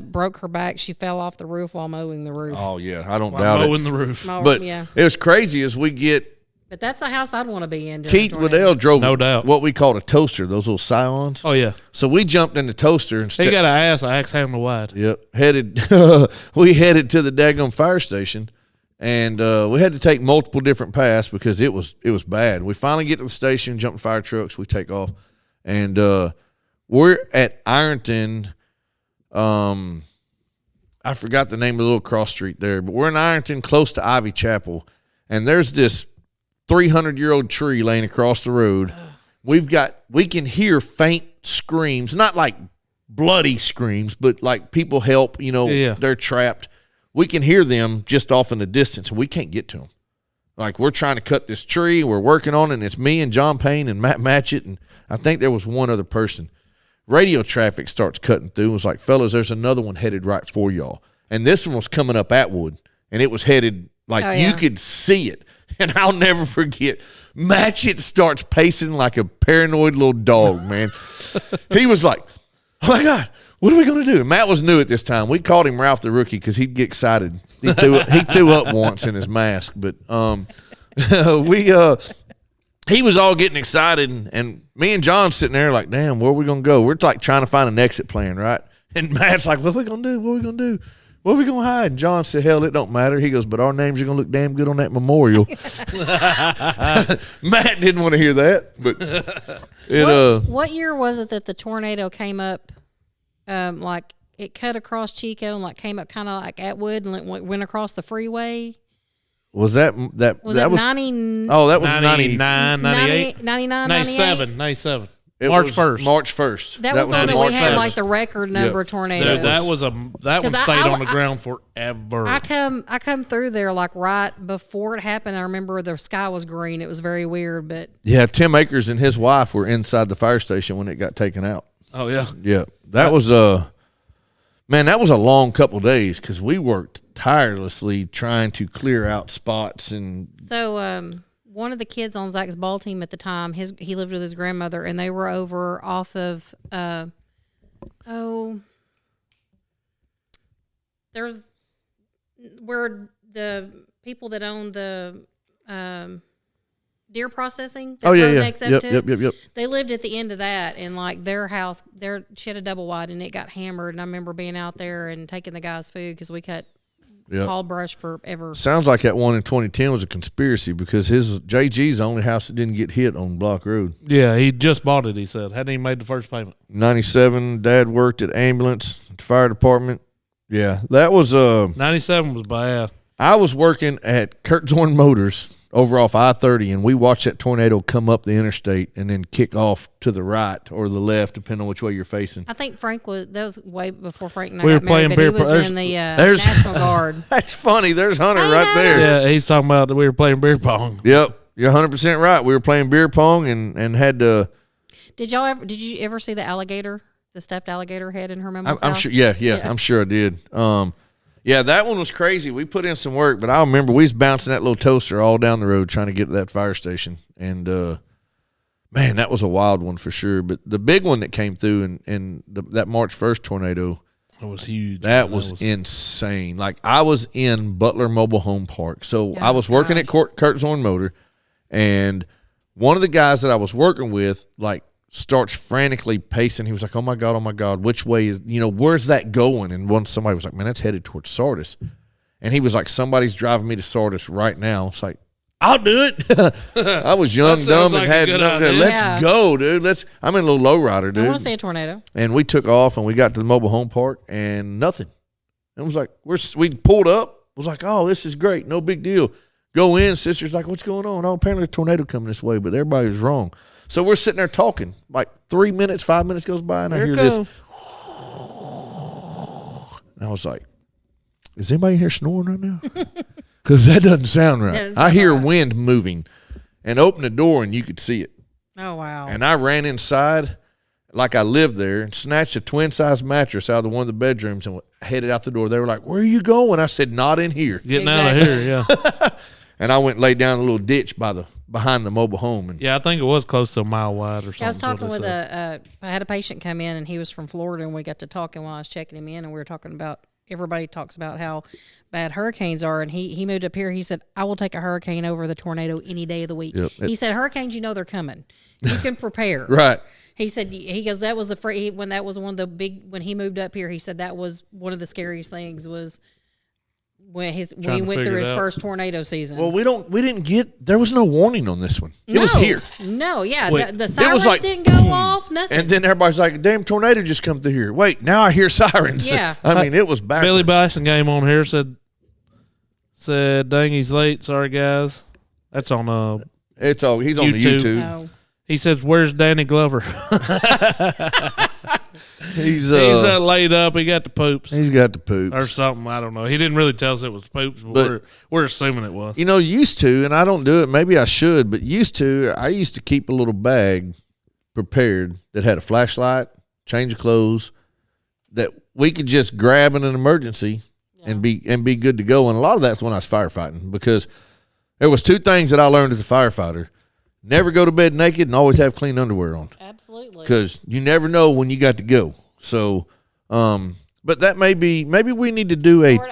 broke her back. She fell off the roof while mowing the roof. Oh, yeah. I don't While doubt it. mowing the roof. But yeah, it was crazy as we get but that's the house I'd want to be in. during Keith a tornado. Waddell drove No doubt. what we called a toaster, those little Cylons. Oh, yeah. So we jumped in the toaster and He got an axe handle wide. Yep. We headed to the daggone fire station, and we had to take multiple different paths because it was bad. We finally get to the station, jump in fire trucks, we take off, and we're at Ironton. I forgot the name of the little cross street there, but we're in Ironton, close to Ivy Chapel, and there's this 300-year-old tree laying across the road. We can hear faint screams, not like bloody screams, but like people help, Yeah. they're trapped. We can hear them just off in the distance, and we can't get to them. Like, we're trying to cut this tree, we're working on it, and it's me and John Payne and Matt Matchett, and I think there was one other person. Radio traffic starts cutting through. It was like, fellas, there's another one headed right for y'all. And this one was coming up Atwood, and it was headed, like, Oh, you yeah. could see it. And I'll never forget, Matchett starts pacing like a paranoid little dog, man. He was like, oh, my God, what are we going to do? Matt was new at this time. We called him Ralph the Rookie because he'd get excited. He threw up once in his mask, but he was all getting excited, and me and John sitting there like, damn, where are we going to go? We're like trying to find an exit plan, right? And Matt's like, what are we going to do? What are we going to do? Where are we going to hide? And John said, hell, it don't matter. He goes, but our names are going to look damn good on that memorial. Matt didn't want to hear that, but what year was it that the tornado came up, like it cut across Chico and like came up kind of like Atwood and went across the freeway? Was that Was that it was 90? Oh, that was 99, 90, 98, 99, 97. it March was 1st. March 1st. That was the one that we March had 1st. like the record number of tornadoes. Dude, that one 'Cause stayed I- on the ground forever. I come through there like right before it happened. I remember the sky was green. It was very weird, but Yeah, Tim Akers and his wife were inside the fire station when it got taken out. oh yeah. Yeah, that was man, that was a long couple days because we worked tirelessly trying to clear out spots and so one of the kids on Zach's ball team at the time, he lived with his grandmother, and they were over off of there's where the people that own the deer processing. that oh yeah, road yeah, next up yep, to yep, it, yep, yep. They lived at the end of that, and like their house, she had a double wide, and it got hammered. And I remember being out there and taking the guy's food because we cut hauled brush forever. Sounds like that one in 2010 was a conspiracy because his JG's the only house that didn't get hit on Block Road. Yeah, he just bought it, he said. Hadn't even made the first payment. 97, Dad worked at ambulance, fire department. Yeah, that was 97 was bad. I was working at Kurt Zorn Motors over off I-30, and we watched that tornado come up the interstate and then kick off to the right or the left, depending on which way you're facing. I think that was way before Frank and I We were got married, playing but beer he was in the National Guard. That's funny. There's Hunter I right know. there. Yeah, he's talking about that we were playing beer pong. Yep, you're 100% right. We were playing beer pong and had to. Did you ever see the alligator, the stuffed alligator head in her mama's I'm house? sure. Yeah, I'm sure I did. Yeah, that one was crazy. We put in some work, but I remember we was bouncing that little toaster all down the road trying to get to that fire station. And, man, that was a wild one for sure. But the big one that came through in that March 1st tornado, That was huge. that man. was insane. Like, I was in Butler Mobile Home Park. So Oh, I was working at Kurt Zorn Motor, and one of the guys that I was working with, like, starts frantically pacing. He was like, oh my God, which way is, where's that going? And somebody was like, man, that's headed towards Sardis. And he was like, somebody's driving me to Sardis right now. It's like, I'll do it. I was young, That dumb, sounds and like a had good nothing. idea. Let's Yeah. go, dude. I'm in a little lowrider, I dude. want to see a tornado. And we took off and we got to the mobile home park and nothing. And it was like, we pulled up. Was like, oh, this is great. No big deal. Go in. Sister's like, what's going on? Oh, apparently a tornado coming this way, but everybody was wrong. So we're sitting there talking. Like 5 minutes goes by, and I hear this. And I was like, is anybody in here snoring right now? Because that doesn't sound right. Doesn't I sound hear right. wind moving and open the door, and you could see it. Oh, wow. And I ran inside like I lived there and snatched a twin-size mattress out of one of the bedrooms and headed out the door. They were like, where are you going? I said, not in here. Getting out of here, yeah. And I went and laid down in a little ditch behind the mobile home. And Yeah, I think it was close to a mile wide or something. I was talking what with they said. I had a patient come in, and he was from Florida, and we got to talking while I was checking him in, and we were talking about, everybody talks about how bad hurricanes are, and he moved up here. He said, I will take a hurricane over the tornado any day of the week. Yep. He said, hurricanes, they're coming. You can prepare. right. He said, he goes, that was when that was one of the big, when he moved up here, he said that was one of the scariest things was when he to went through figure his it out. first tornado season. Well, there was no warning on this one. It was here. No, yeah. Wait, The sirens like, didn't go off, nothing. And then everybody's like, a damn tornado just come through here. Wait, now I hear sirens. Yeah. I mean, it was backwards. Billy Bison game on here said, dang, he's late. Sorry, guys. That's on He's on the YouTube. YouTube. Oh. He says, where's Danny Glover? He's He's laid up. He got the poops he's got the poops. or something. I don't know. He didn't really tell us it was poops, but But- we're assuming it was. Used to, and I don't do it. Maybe I should, but I used to keep a little bag prepared that had a flashlight, change of clothes, that we could just grab in an emergency and be good to go. And a lot of that's when I was firefighting, because there was two things that I learned as a firefighter: never go to bed naked and always have clean underwear on, Absolutely. because you never know when you got to go. So But that maybe we need to do a Lord,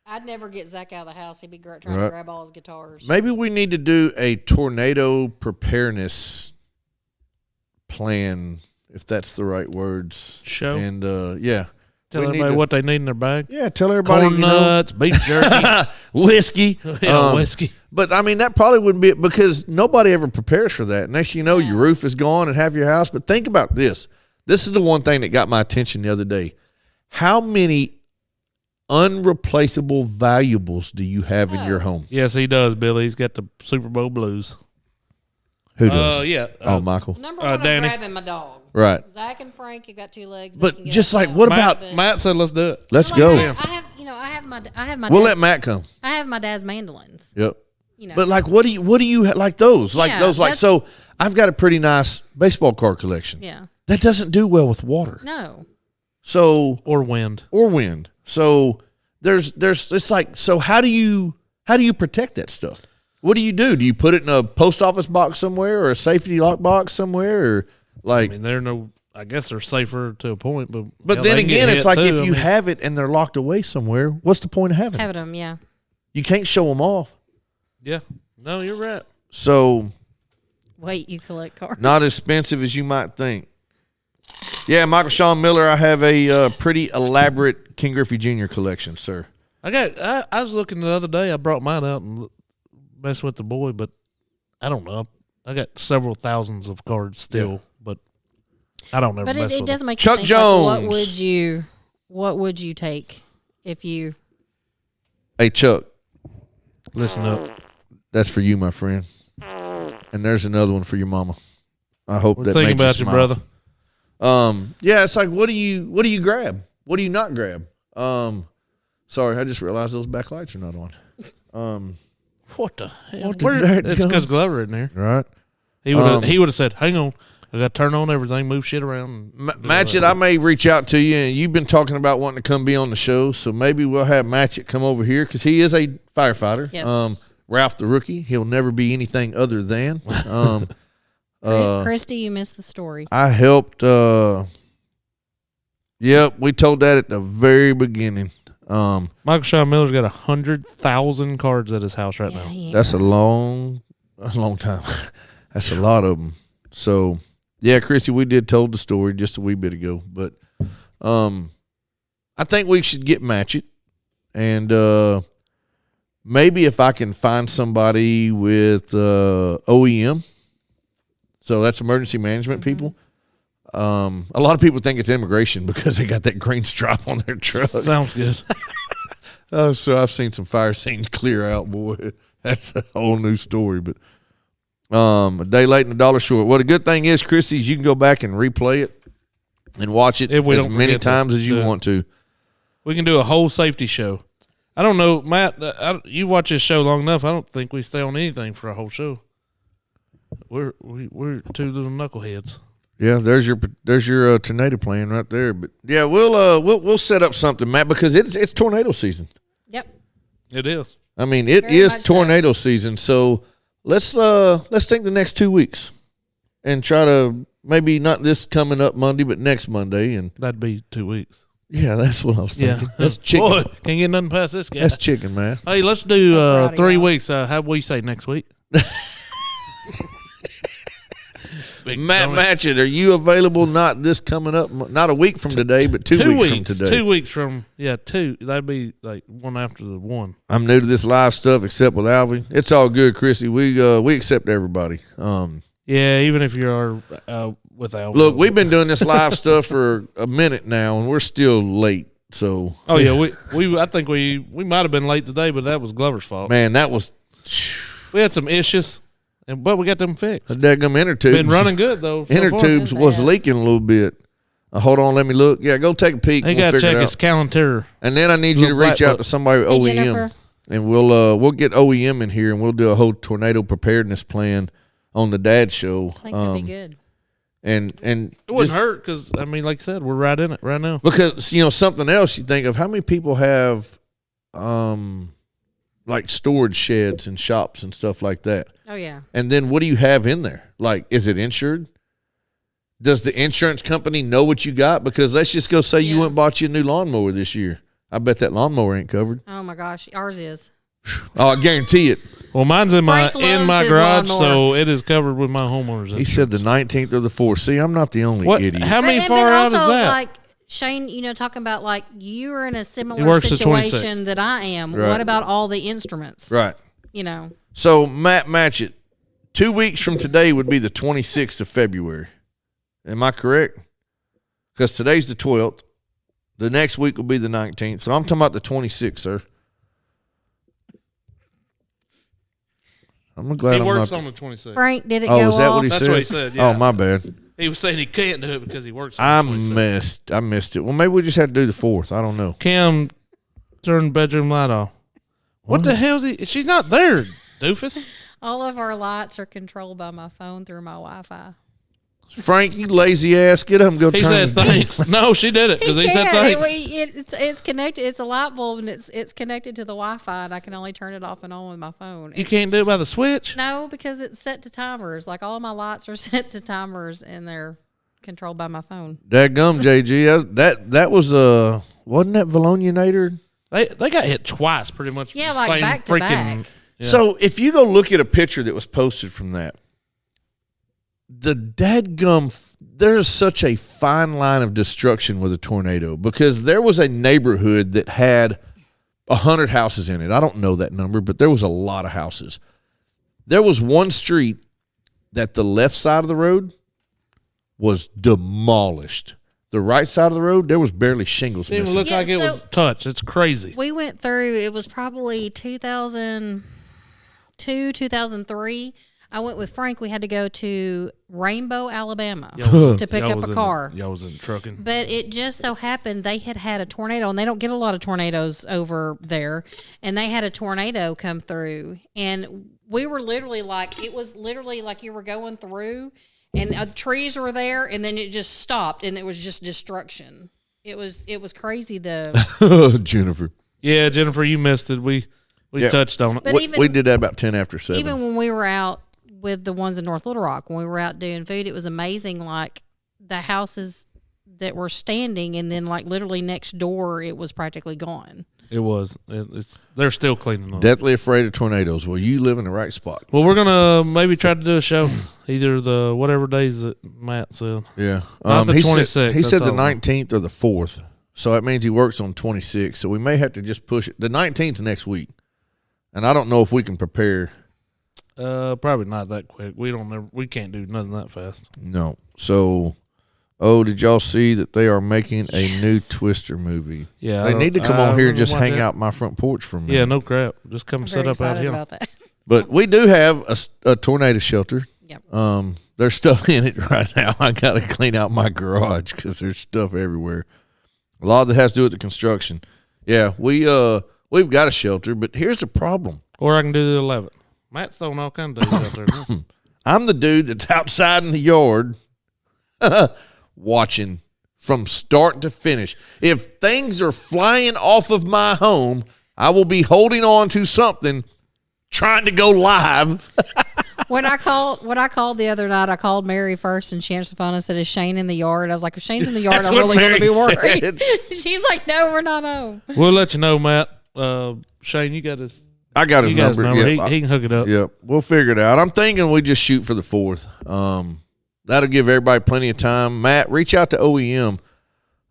I'd never get Zach out of the house. He'd be trying to grab all his guitars. maybe we need to do a tornado preparedness plan, if that's the right words. Show. And yeah. Tell We need everybody to- what they need in their bag. Yeah, tell everybody Corn nuts, beef jerky, whiskey. whiskey. But I mean, that probably wouldn't be it because nobody ever prepares for that. Next you know, your roof is gone and half your house. But think about this. This is the one thing that got my attention the other day. How many unreplaceable valuables do you have in your home? Yes, he does, Billy. He's got the Super Bowl blues. Who does? Yeah. Michael. Number one, Danny. I'm grabbing my dog. Right. Zach and Frank, you got 2 legs. They But can get just up like, and what down. about Matt said, let's do it. let's Like, go. I have my. We'll dad's- let Matt come. I have my dad's mandolins. Yep. You know, But like, what do you like those? Like Yeah, those, like, that's- so I've got a pretty nice baseball card collection. yeah, That doesn't do well with water. no, So, Or wind. or wind. So there's, it's like, so how do you protect that stuff? What do? Do you put it in a post office box somewhere or a safety lock box somewhere or like, I mean, I guess they're safer to a point, but but they then can get again, hit it's like too. if I you mean, have it and they're locked away somewhere, what's the point of having it? having them. Yeah, You can't show them off. yeah, no, you're right. So wait, you collect cards. not as expensive as you might think. Yeah, Michael Sean Miller, I have a pretty elaborate King Griffey Jr. collection, sir. I was looking the other day. I brought mine out and messed with the boy, but I don't know. I got several thousands of cards still, but I don't ever But mess it with does them. make Chuck you think, like, Jones. what would you take if you? Hey, Chuck, Listen up. that's for you, my friend. And there's another one for your mama. I hope We're that thinking makes you about you, smile. brother. Yeah, it's like, what do you grab? What do you not grab? Sorry, I just realized those backlights are not on. What the hell? What did that It's go? because Glover in there. Right. He would have said, "Hang on, I got to turn on everything, move shit around." Matchett, I may reach out to you, and you've been talking about wanting to come be on the show, so maybe we'll have Matchett come over here because he is a firefighter. Yes. Ralph the rookie, he'll never be anything other than. Christy, you missed the story. I helped. Yep, we told that at the very beginning. Michael Shaw Miller's got 100,000 cards at his house right now. Yeah. That's a long time. That's a lot of them. So, yeah, Christy, we did told the story just a wee bit ago, but I think we should get Matchett, and maybe if I can find somebody with OEM, so that's emergency management people. A lot of people think it's immigration because they got that green stripe on their truck. Sounds good. So I've seen some fire scenes clear out, boy. That's a whole new story. But a day late and a dollar short. Well, the good thing is, Christy, is you can go back and replay it and watch it If we as don't many forget to times as you do it. want to. We can do a whole safety show. I don't know, Matt. You watch this show long enough. I don't think we stay on anything for a whole show. We're two little knuckleheads. Yeah, there's your tornado plan right there. But yeah, we'll set up something, Matt, because it's tornado season. Yep. It is. I mean, it Very is much so. tornado season. So let's think the next 2 weeks and try to maybe not this coming up Monday, but next Monday. And That'd be 2 weeks. yeah, that's what I was Yeah, thinking. That's chicken. Boy, can't get nothing past this guy. That's chicken, man. Hey, let's do So proud of 3 y'all. weeks. How we say next week? Big Matt donut. Matchett, are you available not this coming up, not a week from today, but 2 weeks from today? 2 weeks from, two. That'd be like one after the one. I'm new to this live stuff except with Alvy. It's all good, Chrissy. We accept everybody. Yeah, even if you're without. Look, we've been doing this live stuff for a minute now, and we're still late. So, Oh yeah, we I think we might have been late today, but that was Glover's fault. man, that was We had some issues, but we got them fixed. a daggum inner tubes. Been running good though. so Inner far. tubes was leaking a little bit. Hold on, let me look. Yeah, go take a peek. They We'll got to figure check it his out. calendar. And then I need you to Little reach black out to somebody with Hey, OEM, Jennifer. and we'll get OEM in here, and we'll do a whole tornado preparedness plan on the Dad Show. I think that'd be good. And It wouldn't hurt because I mean, like I said, we're right in it right now. because something else you think of, how many people have like storage sheds and shops and stuff like that, Oh yeah. and then what do you have in there? Like, is it insured? Does the insurance company know what you got? Because let's just go say you went and bought you a new lawnmower this year. I bet that lawnmower ain't covered. Oh my gosh, ours is. Oh, I guarantee it. Well, mine's in my Frank loves his garage, lawnmower. so it is covered with my homeowner's. He said the 19th or the 4th. See, I'm not the only idiot. How many But far out also, is that? like Shane, talking about like you are in a He similar works at situation 26. that I am. Right. What about all the instruments? Right. So Matt, match it. 2 weeks from today would be the 26th of February. Am I correct? Because today's the 12th. The next week will be the 19th. So I'm talking about the 26th, sir. I'm glad He I'm works not. on the 26th. Frank, did it Oh, go is that off? what he That's said? what he said, yeah. Oh, my bad. He was saying he can't do it because he works I on the 26th. I missed it. Well, maybe we just had to do the 4th. I don't know. Cam, turn the bedroom light off. What the hell is he? She's not there, doofus. All of our lights are controlled by my phone through my Wi-Fi. Frank, you lazy ass. Get up and go He turn said the- thanks. No, she did it because he said thanks. It's connected. It's a light bulb and it's connected to the Wi-Fi, and I can only turn it off and on with my phone. You can't do it by the switch? No, because it's set to timers. Like all my lights are set to timers, and they're controlled by my phone. Dadgum, JG. That was wasn't that Valonionator? They got hit twice pretty much. Yeah, the like same back to freaking, back. Yeah. So if you go look at a picture that was posted from that, the dadgum, there's such a fine line of destruction with a tornado because there was a neighborhood that had 100 houses in it. I don't know that number, but there was a lot of houses. There was one street that the left side of the road was demolished. The right side of the road, there was barely shingles It didn't missing. look like it was touched. It's crazy. We went through. It was probably 2002, 2003. I went with Frank. We had to go to Rainbow, Alabama to pick up a car. Y'all was in trucking. But it just so happened they had a tornado, and they don't get a lot of tornadoes over there. And they had a tornado come through, and we were literally like, it was literally like you were going through, and the trees were there, and then it just stopped, and it was just destruction. It was crazy. Jennifer. Yeah, Jennifer, you missed it. We touched on it. But We did that about 10 after 7. even when we were out with the ones in North Little Rock, when we were out doing food, it was amazing. Like the houses that were standing, and then like literally next door, it was practically gone. It was. They're still cleaning up. Deathly afraid of tornadoes. Well, you live in the right spot. Well, we're gonna maybe try to do a show either the whatever days that Matt said. Yeah. Not the he 26th, Said, he that's said the all. 19th or the 4th. So that means he works on 26. So we may have to just push it. The 19th next week. And I don't know if we can prepare. Probably not that quick. We can't do nothing that fast. No. So, did y'all see that they are making a new Twister movie? Yeah, They need to come on here and just hang out. out my front porch for a minute. Yeah, no crap. Just come I'm sit very up out excited here. about that. But we do have a tornado shelter. Yep. There's stuff in it right now. I got to clean out my garage because there's stuff everywhere. A lot of it has to do with the construction. Yeah, we've got a shelter, but here's the problem. Or I can do the 11th. Matt's throwing all kinds of days out there. I'm the dude that's outside in the yard watching from start to finish. If things are flying off of my home, I will be holding on to something trying to go live. When I called the other night, I called Mary first, and she answered the phone and said, "Is Shane in the yard?" I was like, "If Shane's in the yard, That's I'm what really going to be Mary worried." said. She's like, "No, we're not home." We'll let you know, Matt. Shane, you got his. I got his You got his number. number. Yep. He can hook it up. Yep, we'll figure it out. I'm thinking we just shoot for the 4th. That'll give everybody plenty of time. Matt, reach out to OEM,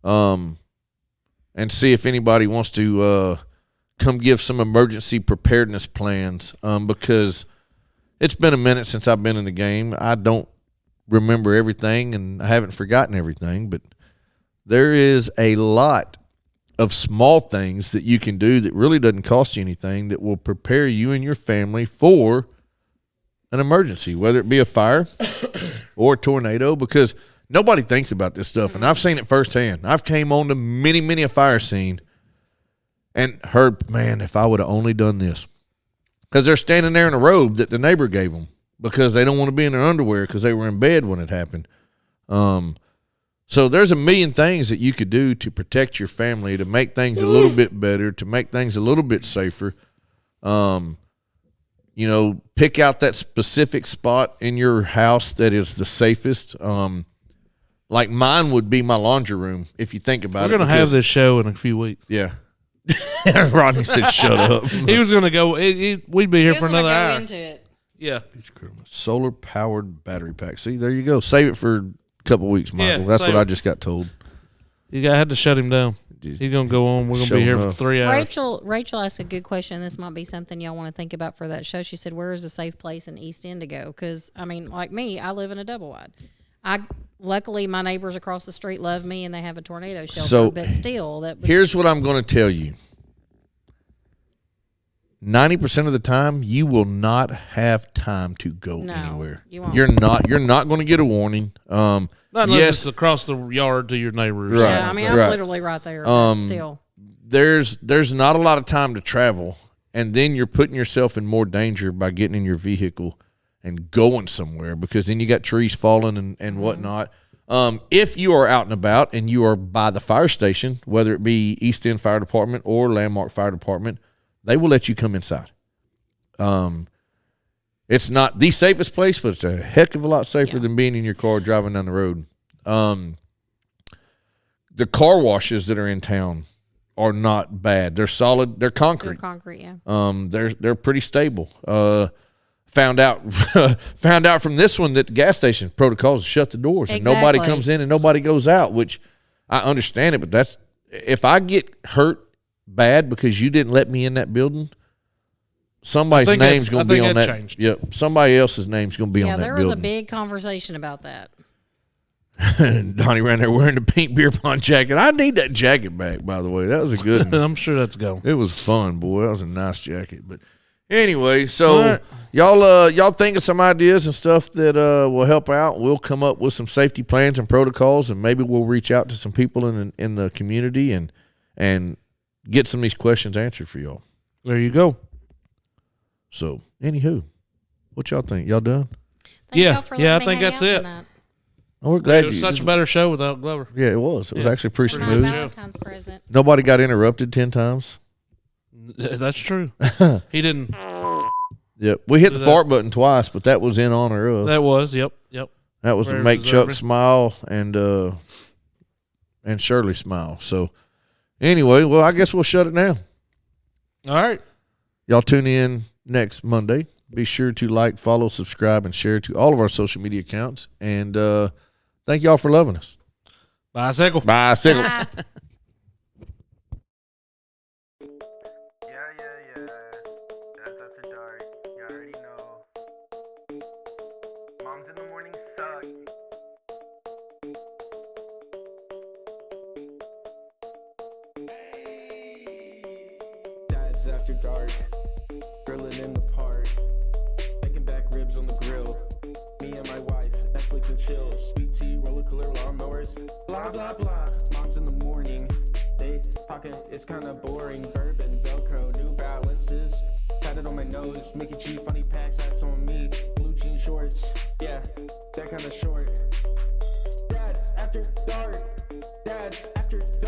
and see if anybody wants to come give some emergency preparedness plans. Because it's been a minute since I've been in the game. I don't remember everything, and I haven't forgotten everything. But there is a lot of small things that you can do that really doesn't cost you anything that will prepare you and your family for an emergency, whether it be a fire or a tornado, because nobody thinks about this stuff. And I've seen it firsthand. I've came on to many a fire scene and heard, man, if I would have only done this. Because they're standing there in a robe that the neighbor gave them because they don't want to be in their underwear because they were in bed when it happened. So there's a million things that you could do to protect your family, to make things a little bit better, to make things a little bit safer. Pick out that specific spot in your house that is the safest. Like mine would be my laundry room if you think about We're it. going to have this show in a few weeks. Yeah. Rodney said, "Shut up." He was going to go. We'd be here for another hour. Into it. Yeah. Solar powered battery pack. See, there you go. Save it for a couple weeks, Michael. Yeah, That's what save I it. just got told. You had to shut him down. He's going to go on. We're going to be here for 3 hours. Rachel asked a good question. This might be something y'all want to think about for that show. She said, "Where is a safe place in East End to go?" Because I mean, like me, I live in a double wide. Luckily my neighbors across the street love me and they have a tornado shelter. So, but still, here's what I'm going to tell you. 90% of the time, you will not have time to go anywhere. You won't. You're not going to get a warning. Not unless it's across the yard to your neighbors. Right. Yeah, I mean, I'm literally right there. But still, there's not a lot of time to travel, and then you're putting yourself in more danger by getting in your vehicle and going somewhere, because then you got trees falling and whatnot. If you are out and about and you are by the fire station, whether it be East End Fire Department or Landmark Fire Department, they will let you come inside. It's not the safest place, but it's a heck of a lot safer than being in your car driving down the road. The car washes that are in town are not bad. They're solid. They're concrete. They're pretty stable. Found out from this one that the gas station protocol is to shut the doors and nobody comes in and nobody goes out, which I understand it, but that's, if I get hurt bad because you didn't let me in that building, somebody's name's going to be on that. Changed. Yep, somebody else's name's going to be on that building. Yeah, there was a big conversation about that. Donnie ran there wearing the pink beer pong jacket. I need that jacket back, by the way. That was a good one. I'm sure that's going. It was fun, boy. That was a nice jacket. But anyway, so y'all think of some ideas and stuff that will help out. We'll come up with some safety plans and protocols, and maybe we'll reach out to some people in the community and get some of these questions answered for y'all. There you go. So, anywho, what y'all think? Y'all done? Yeah, I think that's it. Oh, we're glad it was such a better show without Glover. Yeah, it was. It was actually pretty My smooth. Valentine's present. Nobody got interrupted 10 times. That's true. He didn't. Yep, we hit the fart button twice, but that was in honor of. That was, yep. That was to make Chuck smile and Shirley smile. So, anyway, well, I guess we'll shut it down. All right. Y'all tune in next Monday. Be sure to like, follow, subscribe, and share to all of our social media accounts. And thank y'all for loving us. Bicycle. Bicycle. Yeah. That's after dark. You already know. Moms in the morning suck. Dad's after dark. Grilling in the park. Making back ribs on the grill. Me and my wife, Netflix and chill. Sweet tea, roller cooler, lawnmowers. Blah, blah, blah. Moms in the morning. They talking, it's kinda boring. Bourbon, Velcro, New Balances. Tatted on my nose. Mickey G, funny packs, that's on me. Blue jean shorts. Yeah, that kinda short. Dad's after dark. Dad's after dark.